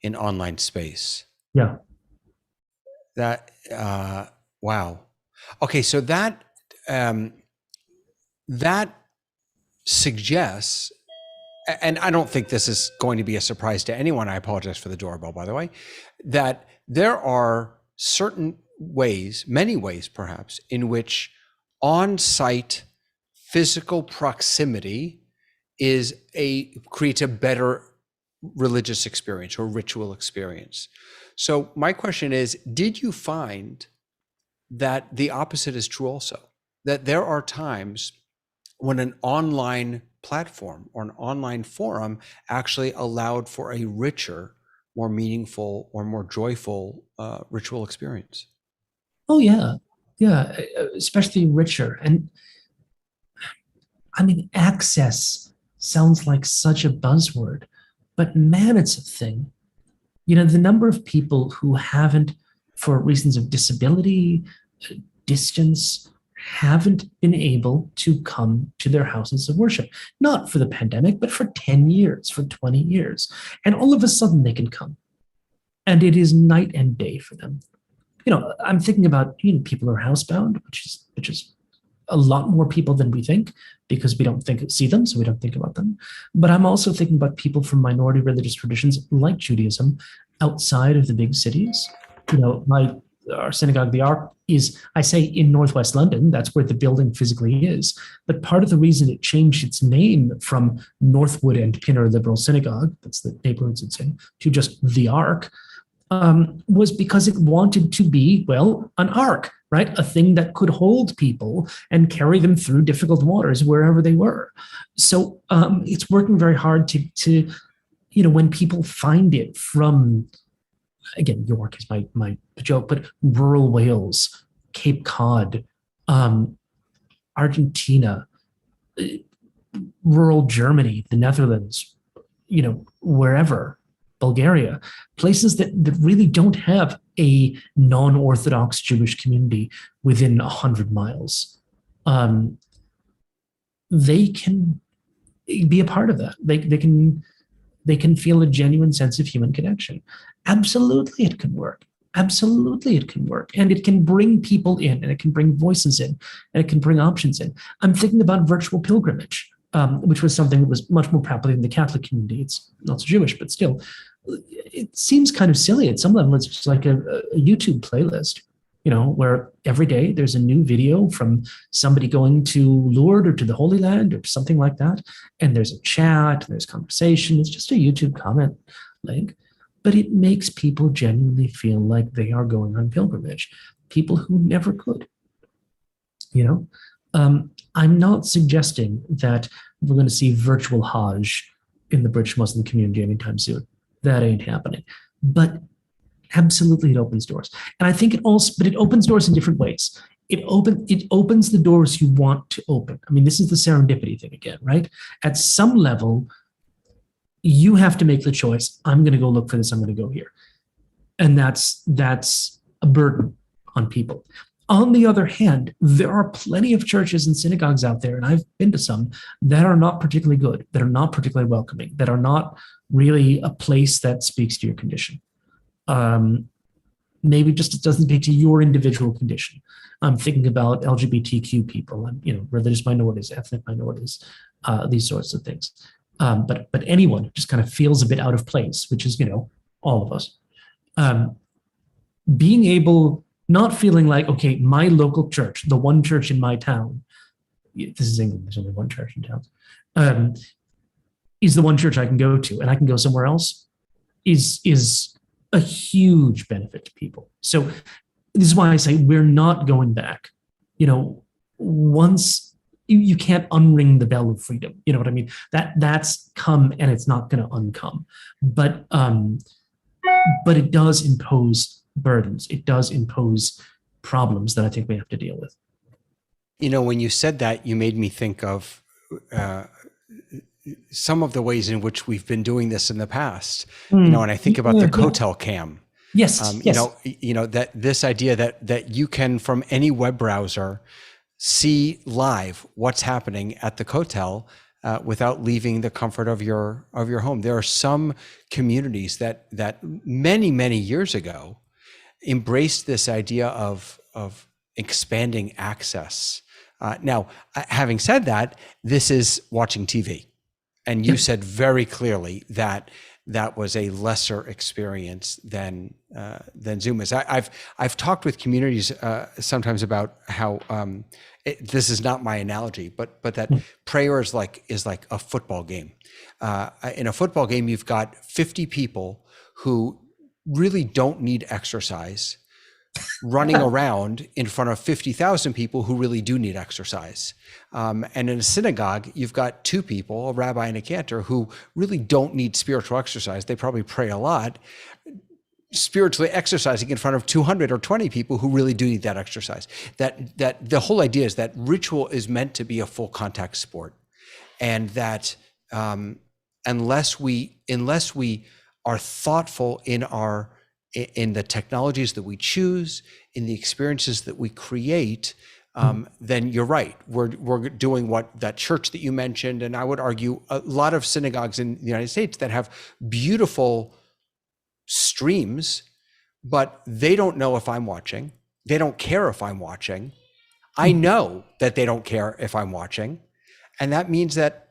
in online space? Yeah. That, wow. Okay, so that suggests, and I don't think this is going to be a surprise to anyone, I apologize for the doorbell, by the way, that there are certain ways, many ways perhaps, in which on-site physical proximity creates a better religious experience or ritual experience. So my question is, did you find that the opposite is true also? That there are times when an online platform or an online forum actually allowed for a richer, more meaningful, or more joyful ritual experience? Oh, yeah. Yeah, especially richer. And I mean, access sounds like such a buzzword, but man, it's a thing. You know, the number of people who haven't, for reasons of disability, distance, haven't been able to come to their houses of worship, not for the pandemic, but for 10 years, for 20 years. And all of a sudden they can come. And it is night and day for them. You know, I'm thinking about, people who are housebound, which is a lot more people than we think, because we don't see them, so we don't think about them. But I'm also thinking about people from minority religious traditions like Judaism outside of the big cities. You know, our synagogue, the Ark, is, I say, in Northwest London. That's where the building physically is. But part of the reason it changed its name from Northwood and Pinner Liberal Synagogue, that's the neighborhoods it's in, to just the Ark, was because it wanted to be, well, an ark, right? A thing that could hold people and carry them through difficult waters wherever they were. So it's working very hard to when people find it from, again, York is my joke, but rural Wales, Cape Cod, Argentina, rural Germany, the Netherlands, wherever, Bulgaria, places that really don't have a non-Orthodox Jewish community within 100 miles. They can be a part of that. They can feel a genuine sense of human connection. Absolutely, it can work. Absolutely, it can work. And it can bring people in, and it can bring voices in, and it can bring options in. I'm thinking about virtual pilgrimage, which was something that was much more popular in the Catholic community. It's not so Jewish, but still, it seems kind of silly. At some level, it's just like a YouTube playlist, where every day there's a new video from somebody going to Lourdes or to the Holy Land or something like that. And there's a chat, and there's conversation. It's just a YouTube comment link. But it makes people genuinely feel like they are going on pilgrimage, people who never could. I'm not suggesting that we're going to see virtual Hajj in the British Muslim community anytime soon. That ain't happening. But absolutely, it opens doors. And I think it opens doors in different ways. It opens the doors you want to open. I mean, this is the serendipity thing again, right? At some level, you have to make the choice. I'm going to go look for this. I'm going to go here. And that's a burden on people. On the other hand, there are plenty of churches and synagogues out there, and I've been to some, that are not particularly good, that are not particularly welcoming, that are not really a place that speaks to your condition. Maybe just it doesn't speak to your individual condition. I'm thinking about LGBTQ people, and religious minorities, ethnic minorities, these sorts of things. But anyone who just kind of feels a bit out of place, which is all of us, being able, not feeling like, okay, my local church, the one church in my town, this is England, there's only one church in town, is the one church I can go to, and I can go somewhere else, is a huge benefit to people. So this is why I say we're not going back. Once you can't unring the bell of freedom, you know what I mean? That's come, and it's not going to uncome. But it does impose burdens. It does impose problems that I think we have to deal with. When you said that, you made me think of some of the ways in which we've been doing this in the past. And I think about the Kotel cam. Yes. That this idea that you can, from any web browser, see live what's happening at the Kotel without leaving the comfort of your home. There are some communities that many years ago embraced this idea of expanding access. Now, having said that, this is watching TV, and you said very clearly that was a lesser experience than Zoom is. I've talked with communities sometimes about how this is not my analogy, but that prayer is like a football game. In a football game, you've got 50 people who really don't need exercise running around in front of 50,000 people who really do need exercise. And in a synagogue, you've got 2 people, a rabbi and a cantor, who really don't need spiritual exercise. They probably pray a lot, spiritually exercising in front of 200 or 20 people who really do need that exercise. That the whole idea is that ritual is meant to be a full contact sport, and that unless we are thoughtful in the technologies that we choose, in the experiences that we create, then you're right. We're doing what that church that you mentioned, and I would argue a lot of synagogues in the United States that have beautiful streams, but they don't know if I'm watching. They don't care if I'm watching. I know that they don't care if I'm watching. And that means that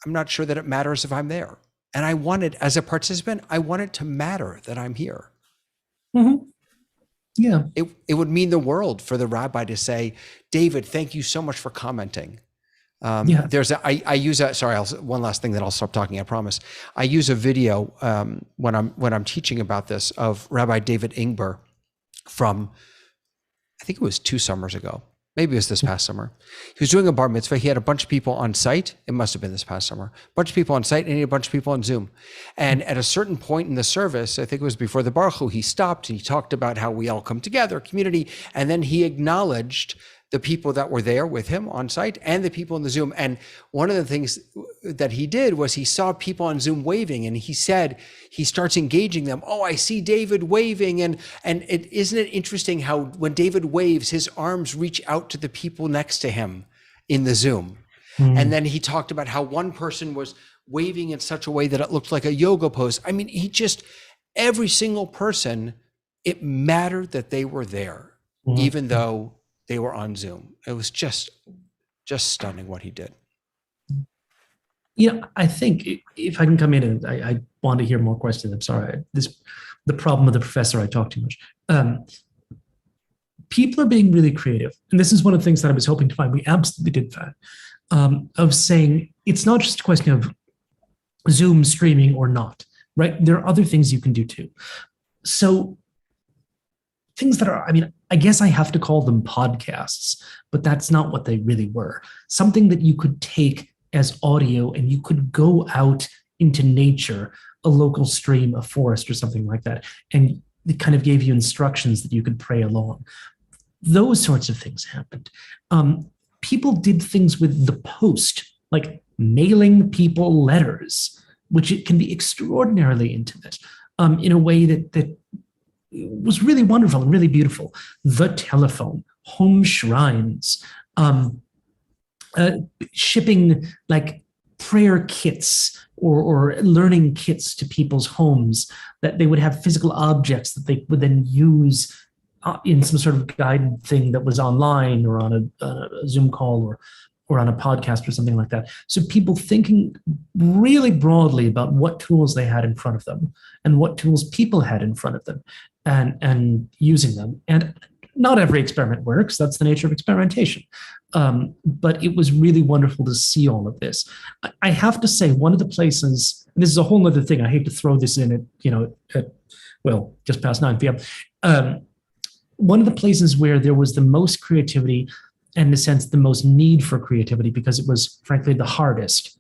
I'm not sure that it matters if I'm there. And I wanted, as a participant, I want it to matter that I'm here. Mm-hmm. Yeah. It would mean the world for the rabbi to say, David, thank you so much for commenting. One last thing that I'll stop talking, I promise. I use a video when I'm teaching about this of Rabbi David Ingber from, I think it was 2 summers ago. Maybe it was this past summer. He was doing a bar mitzvah. He had a bunch of people on site. It must have been this past summer. A bunch of people on site, and he had a bunch of people on Zoom. And at a certain point in the service, I think it was before the Baruch Hu, he stopped and he talked about how we all come together, community. And then he acknowledged the people that were there with him on site and the people in the Zoom. And one of the things that he did was he saw people on Zoom waving, and he said, he starts engaging them. Oh, I see David waving. And isn't it interesting how when David waves, his arms reach out to the people next to him in the Zoom. And then he talked about how one person was waving in such a way that it looked like a yoga pose. I mean, every single person, it mattered that they were there, even though they were on Zoom. It was just stunning what he did. I think if I can come in, and I want to hear more questions. I'm sorry. The problem with the professor, I talk too much. People are being really creative. And this is one of the things that I was hoping to find. We absolutely did that, of saying it's not just a question of Zoom streaming or not, right? There are other things you can do too. So things that are, I guess I have to call them podcasts, but that's not what they really were. Something that you could take as audio and you could go out into nature, a local stream, a forest or something like that. And it kind of gave you instructions that you could pray along. Those sorts of things happened. People did things with the post, like mailing people letters, which it can be extraordinarily intimate in a way that was really wonderful and really beautiful. The telephone, home shrines, shipping like prayer kits or learning kits to people's homes, that they would have physical objects that they would then use in some sort of guided thing that was online or on a Zoom call or on a podcast or something like that. So people thinking really broadly about what tools they had in front of them and what tools people had in front of them and using them. And not every experiment works. That's the nature of experimentation. But it was really wonderful to see all of this. I have to say, one of the places, and this is a whole other thing, I hate to throw this in at just past 9 p.m. One of the places where there was the most creativity and, in a sense, the most need for creativity, because it was, frankly, the hardest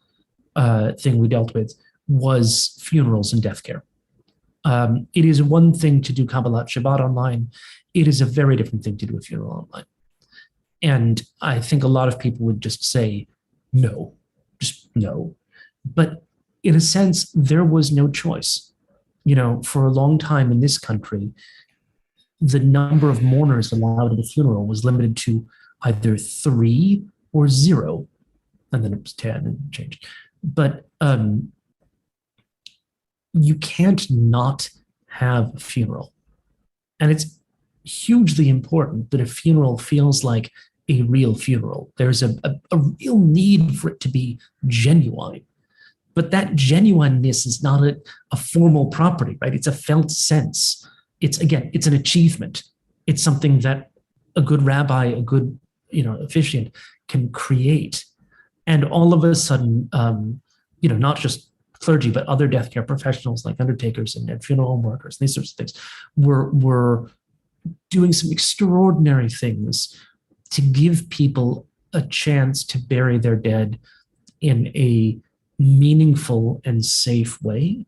thing we dealt with, was funerals and death care. It is one thing to do Kabbalat Shabbat online. It is a very different thing to do a funeral online. And I think a lot of people would just say, no, just no. But in a sense, there was no choice. For a long time in this country, the number of mourners allowed at a funeral was limited to either 3 or 0, and then it was 10 and changed. But you can't not have a funeral. And it's hugely important that a funeral feels like a real funeral. There's a real need for it to be genuine. But that genuineness is not a formal property, right? It's a felt sense. It's an achievement. It's something that a good rabbi, a good officiant can create. And all of a sudden, not just clergy, but other death care professionals like undertakers and funeral home workers, these sorts of things, were doing some extraordinary things to give people a chance to bury their dead in a meaningful and safe way.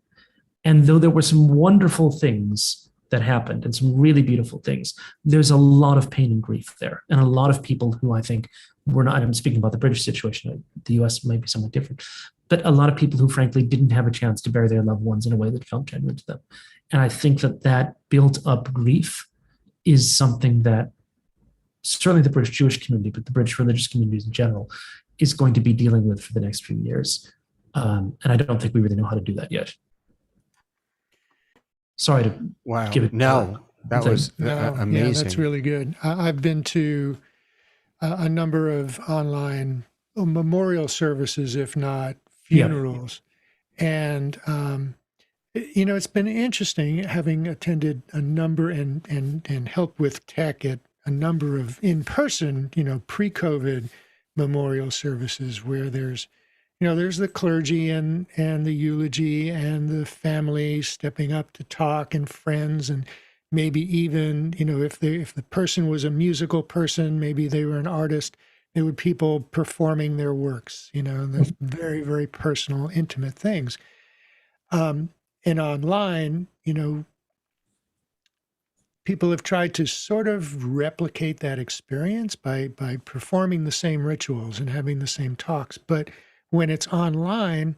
And though there were some wonderful things that happened and some really beautiful things, there's a lot of pain and grief there. And a lot of people who I think were not, I'm speaking about the British situation, the US might be somewhat different, but a lot of people who frankly didn't have a chance to bury their loved ones in a way that felt genuine to them. And I think that built up grief is something that certainly the British Jewish community, but the British religious communities in general, is going to be dealing with for the next few years. And I don't think we really know how to do that yet. Sorry to give it. No, that was amazing. Yeah, that's really good. I've been to a number of online memorial services, if not funerals. Yeah. And, it's been interesting having attended a number and helped with tech at a number of in-person, pre-COVID memorial services where there's the clergy and the eulogy and the family stepping up to talk and friends, and maybe even, if the person was a musical person, maybe they were an artist, there were people performing their works, there's very, very personal, intimate things. And online, people have tried to sort of replicate that experience by performing the same rituals and having the same talks. But when it's online,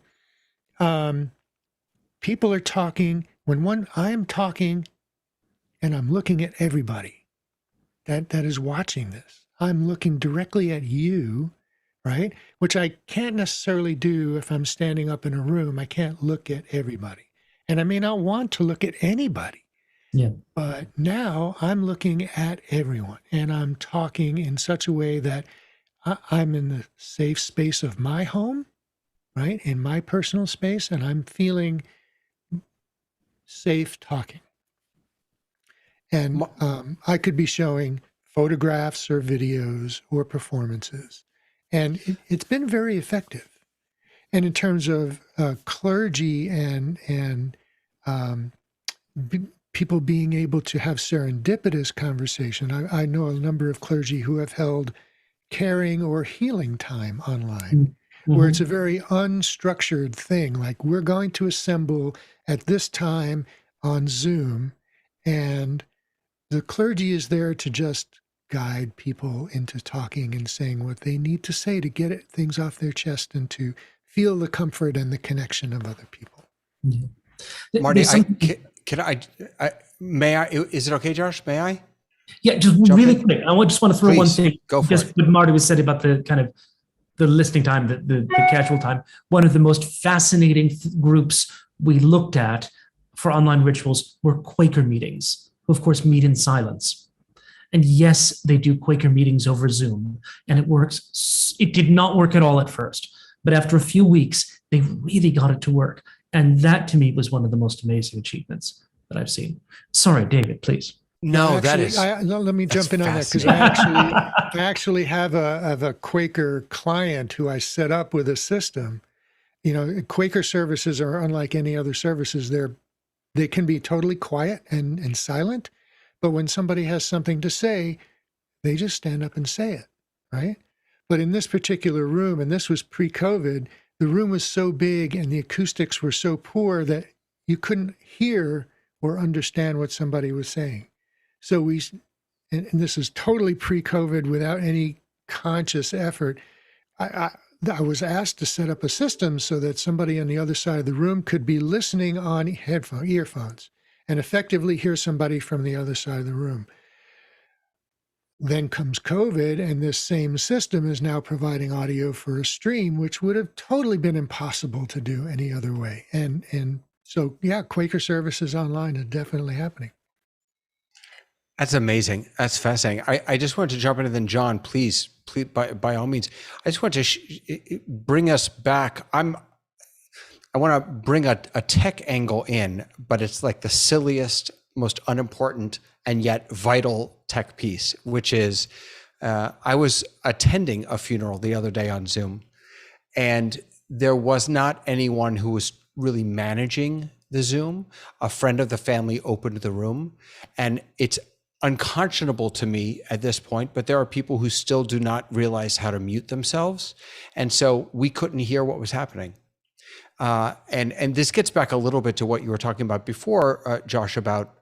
people are talking. I am talking and I'm looking at everybody that is watching this. I'm looking directly at you, right? Which I can't necessarily do if I'm standing up in a room. I can't look at everybody. And I may not want to look at anybody. Yeah. But now I'm looking at everyone and I'm talking in such a way that I'm in the safe space of my home, right? In my personal space, and I'm feeling safe talking. And I could be showing photographs or videos or performances. And it's been very effective. And in terms of clergy and people being able to have serendipitous conversation, I know a number of clergy who have held caring or healing time online, where it's a very unstructured thing. Like, we're going to assemble at this time on Zoom, and the clergy is there to just guide people into talking and saying what they need to say to get things off their chest and to feel the comfort and the connection of other people. Yeah. Marty, may I, is it okay, Josh? May I? Yeah, just really quick. I just want to throw one thing. Go for just it. what Marty was said about the kind of the listening time, the casual time. One of the most fascinating groups we looked at for online rituals were Quaker meetings, who of course meet in silence. And yes, they do Quaker meetings over Zoom, and it works. It did not work at all at first, but after a few weeks, they really got it to work. And that to me was one of the most amazing achievements that I've seen. Sorry, David, please. No, actually, let me jump in on that, because I actually have a Quaker client who I set up with a system. Quaker services are unlike any other services. They can be totally quiet and silent, but when somebody has something to say, they just stand up and say it, right? But in this particular room, and this was pre-COVID, the room was so big and the acoustics were so poor that you couldn't hear or understand what somebody was saying. So and this is totally pre-COVID without any conscious effort. I was asked to set up a system so that somebody on the other side of the room could be listening on earphones and effectively hear somebody from the other side of the room. Then comes COVID, and this same system is now providing audio for a stream, which would have totally been impossible to do any other way. And so, yeah, Quaker services online is definitely happening. That's amazing. That's fascinating. I just wanted to jump in, and then John, please, by all means, I just want to bring us back. I want to bring a tech angle in, but it's like the silliest, most unimportant, and yet vital tech piece, which is I was attending a funeral the other day on Zoom, and there was not anyone who was really managing the Zoom. A friend of the family opened the room, and it's unconscionable to me at this point, but there are people who still do not realize how to mute themselves. And so we couldn't hear what was happening. And this gets back a little bit to what you were talking about before, Josh, about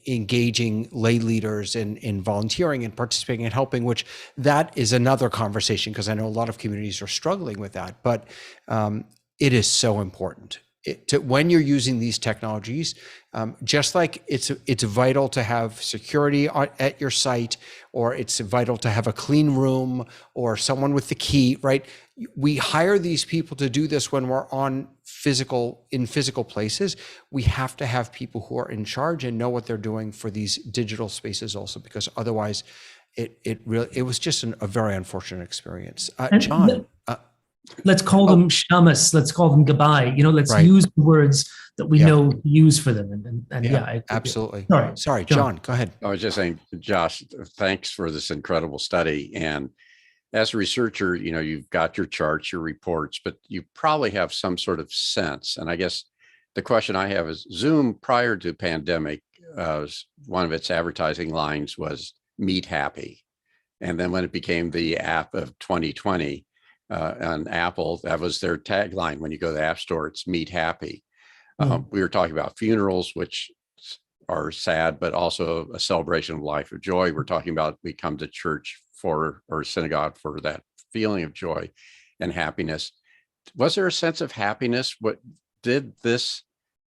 engaging lay leaders in volunteering and participating and helping, which that is another conversation, because I know a lot of communities are struggling with that, but it is so important. When you're using these technologies, just like it's vital to have security at your site, or it's vital to have a clean room or someone with the key, right? We hire these people to do this when we're in physical places. We have to have people who are in charge and know what they're doing for these digital spaces also, because otherwise it was just a very unfortunate experience. John. Let's call them shamus. Let's call them gabai. Let's use the words that we know to use for them. And absolutely. Sorry, John, go ahead. I was just saying, Josh, thanks for this incredible study. And as a researcher, you've got your charts, your reports, but you probably have some sort of sense. And I guess the question I have is, Zoom prior to pandemic, one of its advertising lines was "Meet Happy," and then when it became the app of 2020. On Apple, that was their tagline. When you go to the App Store, it's "Meet Happy." We were talking about funerals, which are sad, but also a celebration of life of joy. We're talking about we come to church or synagogue for that feeling of joy and happiness. Was there a sense of happiness? What did this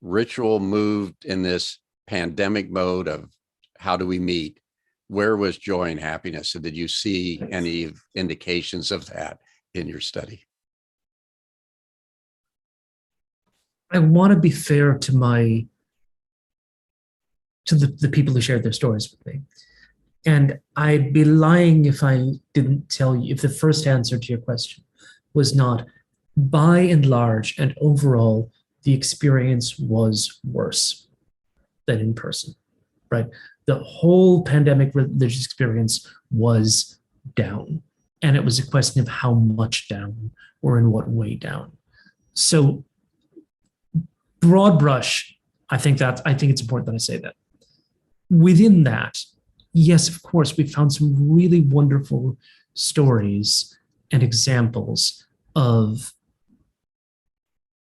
ritual move in this pandemic mode of how do we meet? Where was joy and happiness? And did you see any indications of that in your study? I want to be fair to the people who shared their stories with me. And I'd be lying if I didn't tell you, if the first answer to your question was not, by and large and overall, the experience was worse than in person, right? The whole pandemic religious experience was down. And it was a question of how much down or in what way down. So broad brush, I think it's important that I say that. Within that, yes, of course, we found some really wonderful stories and examples of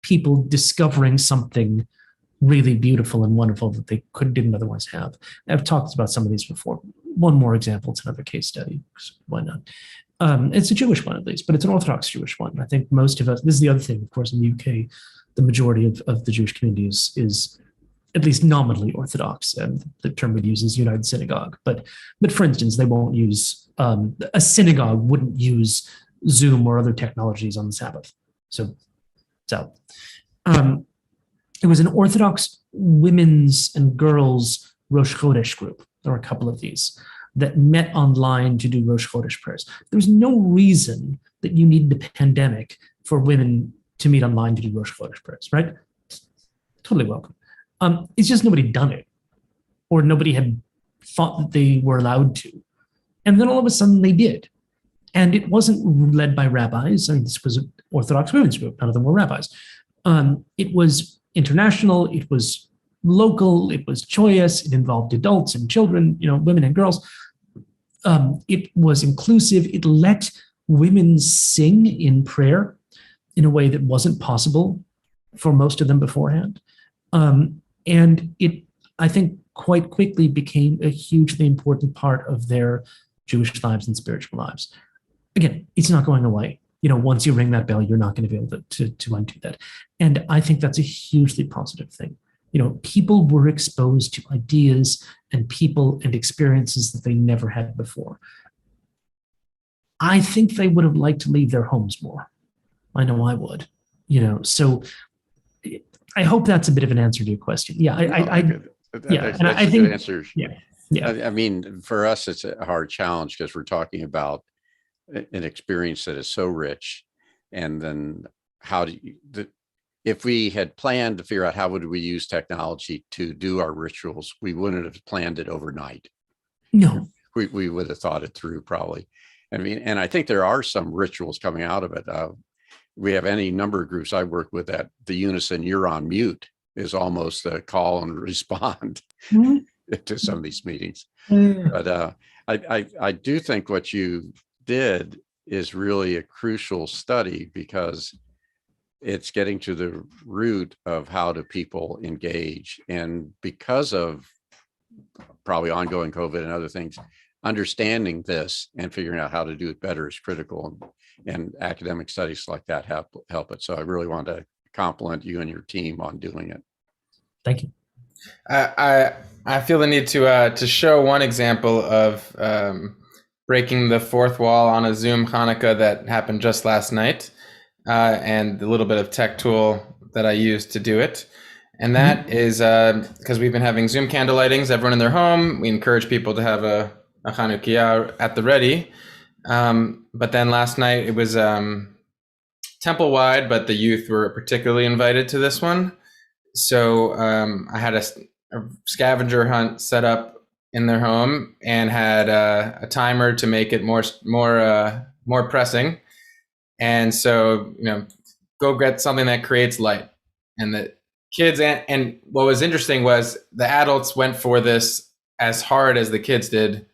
people discovering something really beautiful and wonderful that they didn't otherwise have. I've talked about some of these before. One more example, it's another case study. Why not? It's a Jewish one, at least, but it's an Orthodox Jewish one. I think most of us, this is the other thing, of course, in the UK, the majority of the Jewish community is at least nominally Orthodox, and the term we'd use is United Synagogue. But for instance, they won't use, a synagogue wouldn't use Zoom or other technologies on the Sabbath. So it's out. It was an Orthodox women's and girls Rosh Chodesh group. There were a couple of these that met online to do Rosh Chodesh prayers. There was no reason that you needed a pandemic for women to meet online to do Rosh Chodesh prayers, right? Totally welcome. It's just nobody had done it, or nobody had thought that they were allowed to. And then all of a sudden they did. And it wasn't led by rabbis. I mean, this was an Orthodox women's group. None of them were rabbis. It was international. It was local. It was joyous. It involved adults and children, women and girls. It was inclusive. It let women sing in prayer in a way that wasn't possible for most of them beforehand. And it, I think, quite quickly became a hugely important part of their Jewish lives and spiritual lives. Again, it's not going away. once you ring that bell, you're not going to be able to undo that. And I think that's a hugely positive thing. People were exposed to ideas and people and experiences that they never had before. I think they would have liked to leave their homes more. I know I would, so I hope that's a bit of an answer to your question. Yeah. That's I a think, good answer. Yeah. I mean, for us, it's a hard challenge because we're talking about an experience that is so rich. And then if we had planned to figure out how would we use technology to do our rituals, we wouldn't have planned it overnight. No. We would have thought it through probably. I mean, and I think there are some rituals coming out of it. We have any number of groups I work with that the unison "you're on mute" is almost a call and respond to some of these meetings. But I do think what you did is really a crucial study because it's getting to the root of how do people engage. And because of probably ongoing COVID and other things, understanding this and figuring out how to do it better is critical. And academic studies like that help it. So I really want to compliment you and your team on doing it. Thank you. I feel the need to show one example of breaking the fourth wall on a Zoom Hanukkah that happened just last night, and the little bit of tech tool that I used to do it. And that is because we've been having Zoom candle lightings, everyone in their home. We encourage people to have a Hanukkah at the ready. But then last night it was temple-wide, but the youth were particularly invited to this one. So I had a scavenger hunt set up in their home and had a timer to make it more pressing. And so, go get something that creates light. And the kids and what was interesting was the adults went for this as hard as the kids did,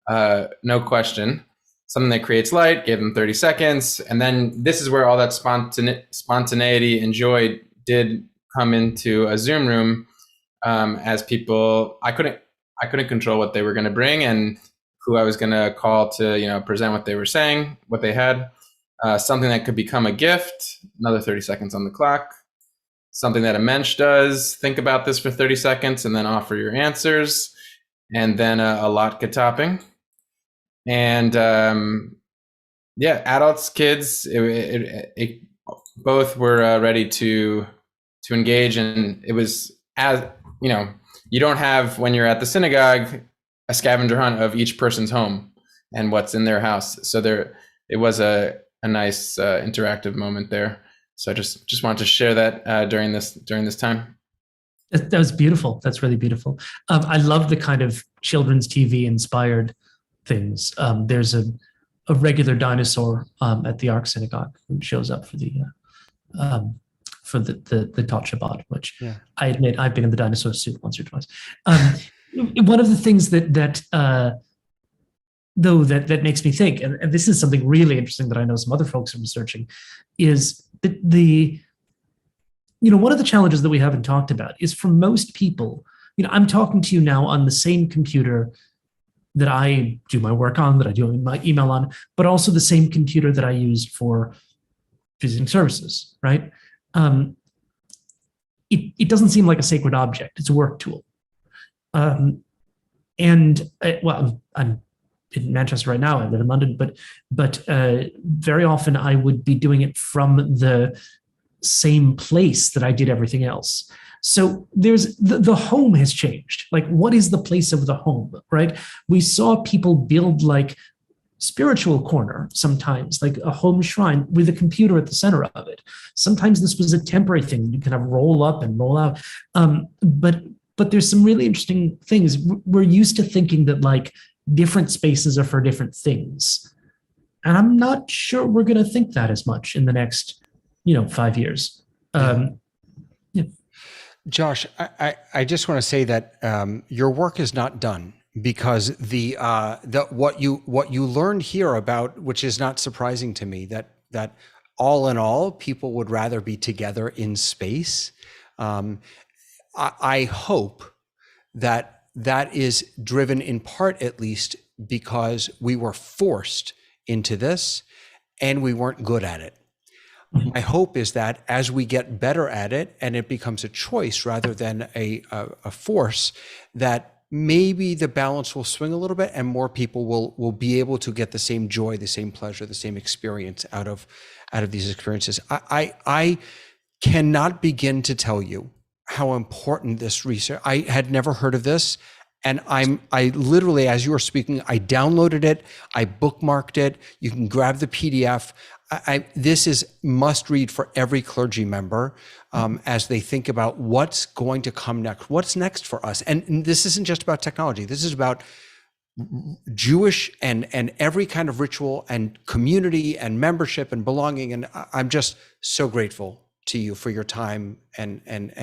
no question. Something that creates light, gave them 30 seconds. And then this is where all that spontaneity and joy did come into a Zoom room, as people, I couldn't control what they were going to bring and who I was going to call to, present what they were saying, what they had, something that could become a gift, another 30 seconds on the clock, something that a mensch does, think about this for 30 seconds and then offer your answers, and then a latke topping. And adults, kids, it both were ready to engage. And it was, as you don't have, when you're at the synagogue, a scavenger hunt of each person's home and what's in their house. So it was a nice interactive moment there. So I just wanted to share that during this time. That was beautiful. That's really beautiful. I love the kind of children's TV inspired things. There's a regular dinosaur at the Ark Synagogue who shows up for the Tot Shabbat, which I admit I've been in the dinosaur suit once or twice. One of the things that makes me think, and this is something really interesting that I know some other folks are researching, is the one of the challenges that we haven't talked about is for most people, I'm talking to you now on the same computer that I do my work on, that I do my email on, but also the same computer that I used for visiting services, right? It doesn't seem like a sacred object. It's a work tool. I'm in Manchester right now. I live in London, but very often I would be doing it from the same place that I did everything else. So there's the home has changed. Like, what is the place of the home, right? We saw people build like spiritual corner sometimes, like a home shrine with a computer at the center of it. Sometimes this was a temporary thing. You kind of roll up and roll out. But there's some really interesting things. We're used to thinking that like different spaces are for different things. And I'm not sure we're going to think that as much in the next, 5 years. Josh, I just want to say that your work is not done, because what you learned here about, which is not surprising to me, that all in all, people would rather be together in space. I hope that is driven in part, at least, because we were forced into this, and we weren't good at it. My hope is that as we get better at it and it becomes a choice rather than a force, that maybe the balance will swing a little bit and more people will be able to get the same joy, the same pleasure, the same experience out of these experiences. I cannot begin to tell you how important this research. I had never heard of this. And I literally, as you were speaking, I downloaded it, I bookmarked it. You can grab the PDF. This is must read for every clergy member as they think about what's going to come next. What's next for us? And this isn't just about technology. This is about Jewish and every kind of ritual and community and membership and belonging. And I'm just so grateful to you for your time and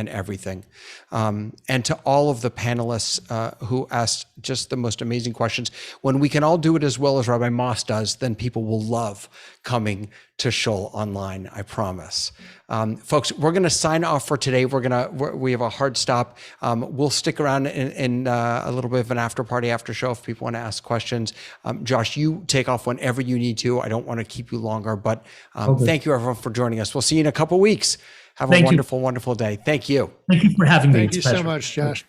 everything. And to all of the panelists who asked just the most amazing questions. When we can all do it as well as Rabbi Moss does, then people will love coming to Shul online, I promise. Folks, we're gonna sign off for today. We have a hard stop. We'll stick around in a little bit of an after party, after show if people wanna ask questions. Josh, you take off whenever you need to. I don't wanna keep you longer, but thank you everyone for joining us. We'll see you in a couple weeks. Have a wonderful, wonderful day. Thank you. Thank you for having me. Thank you so much, Josh.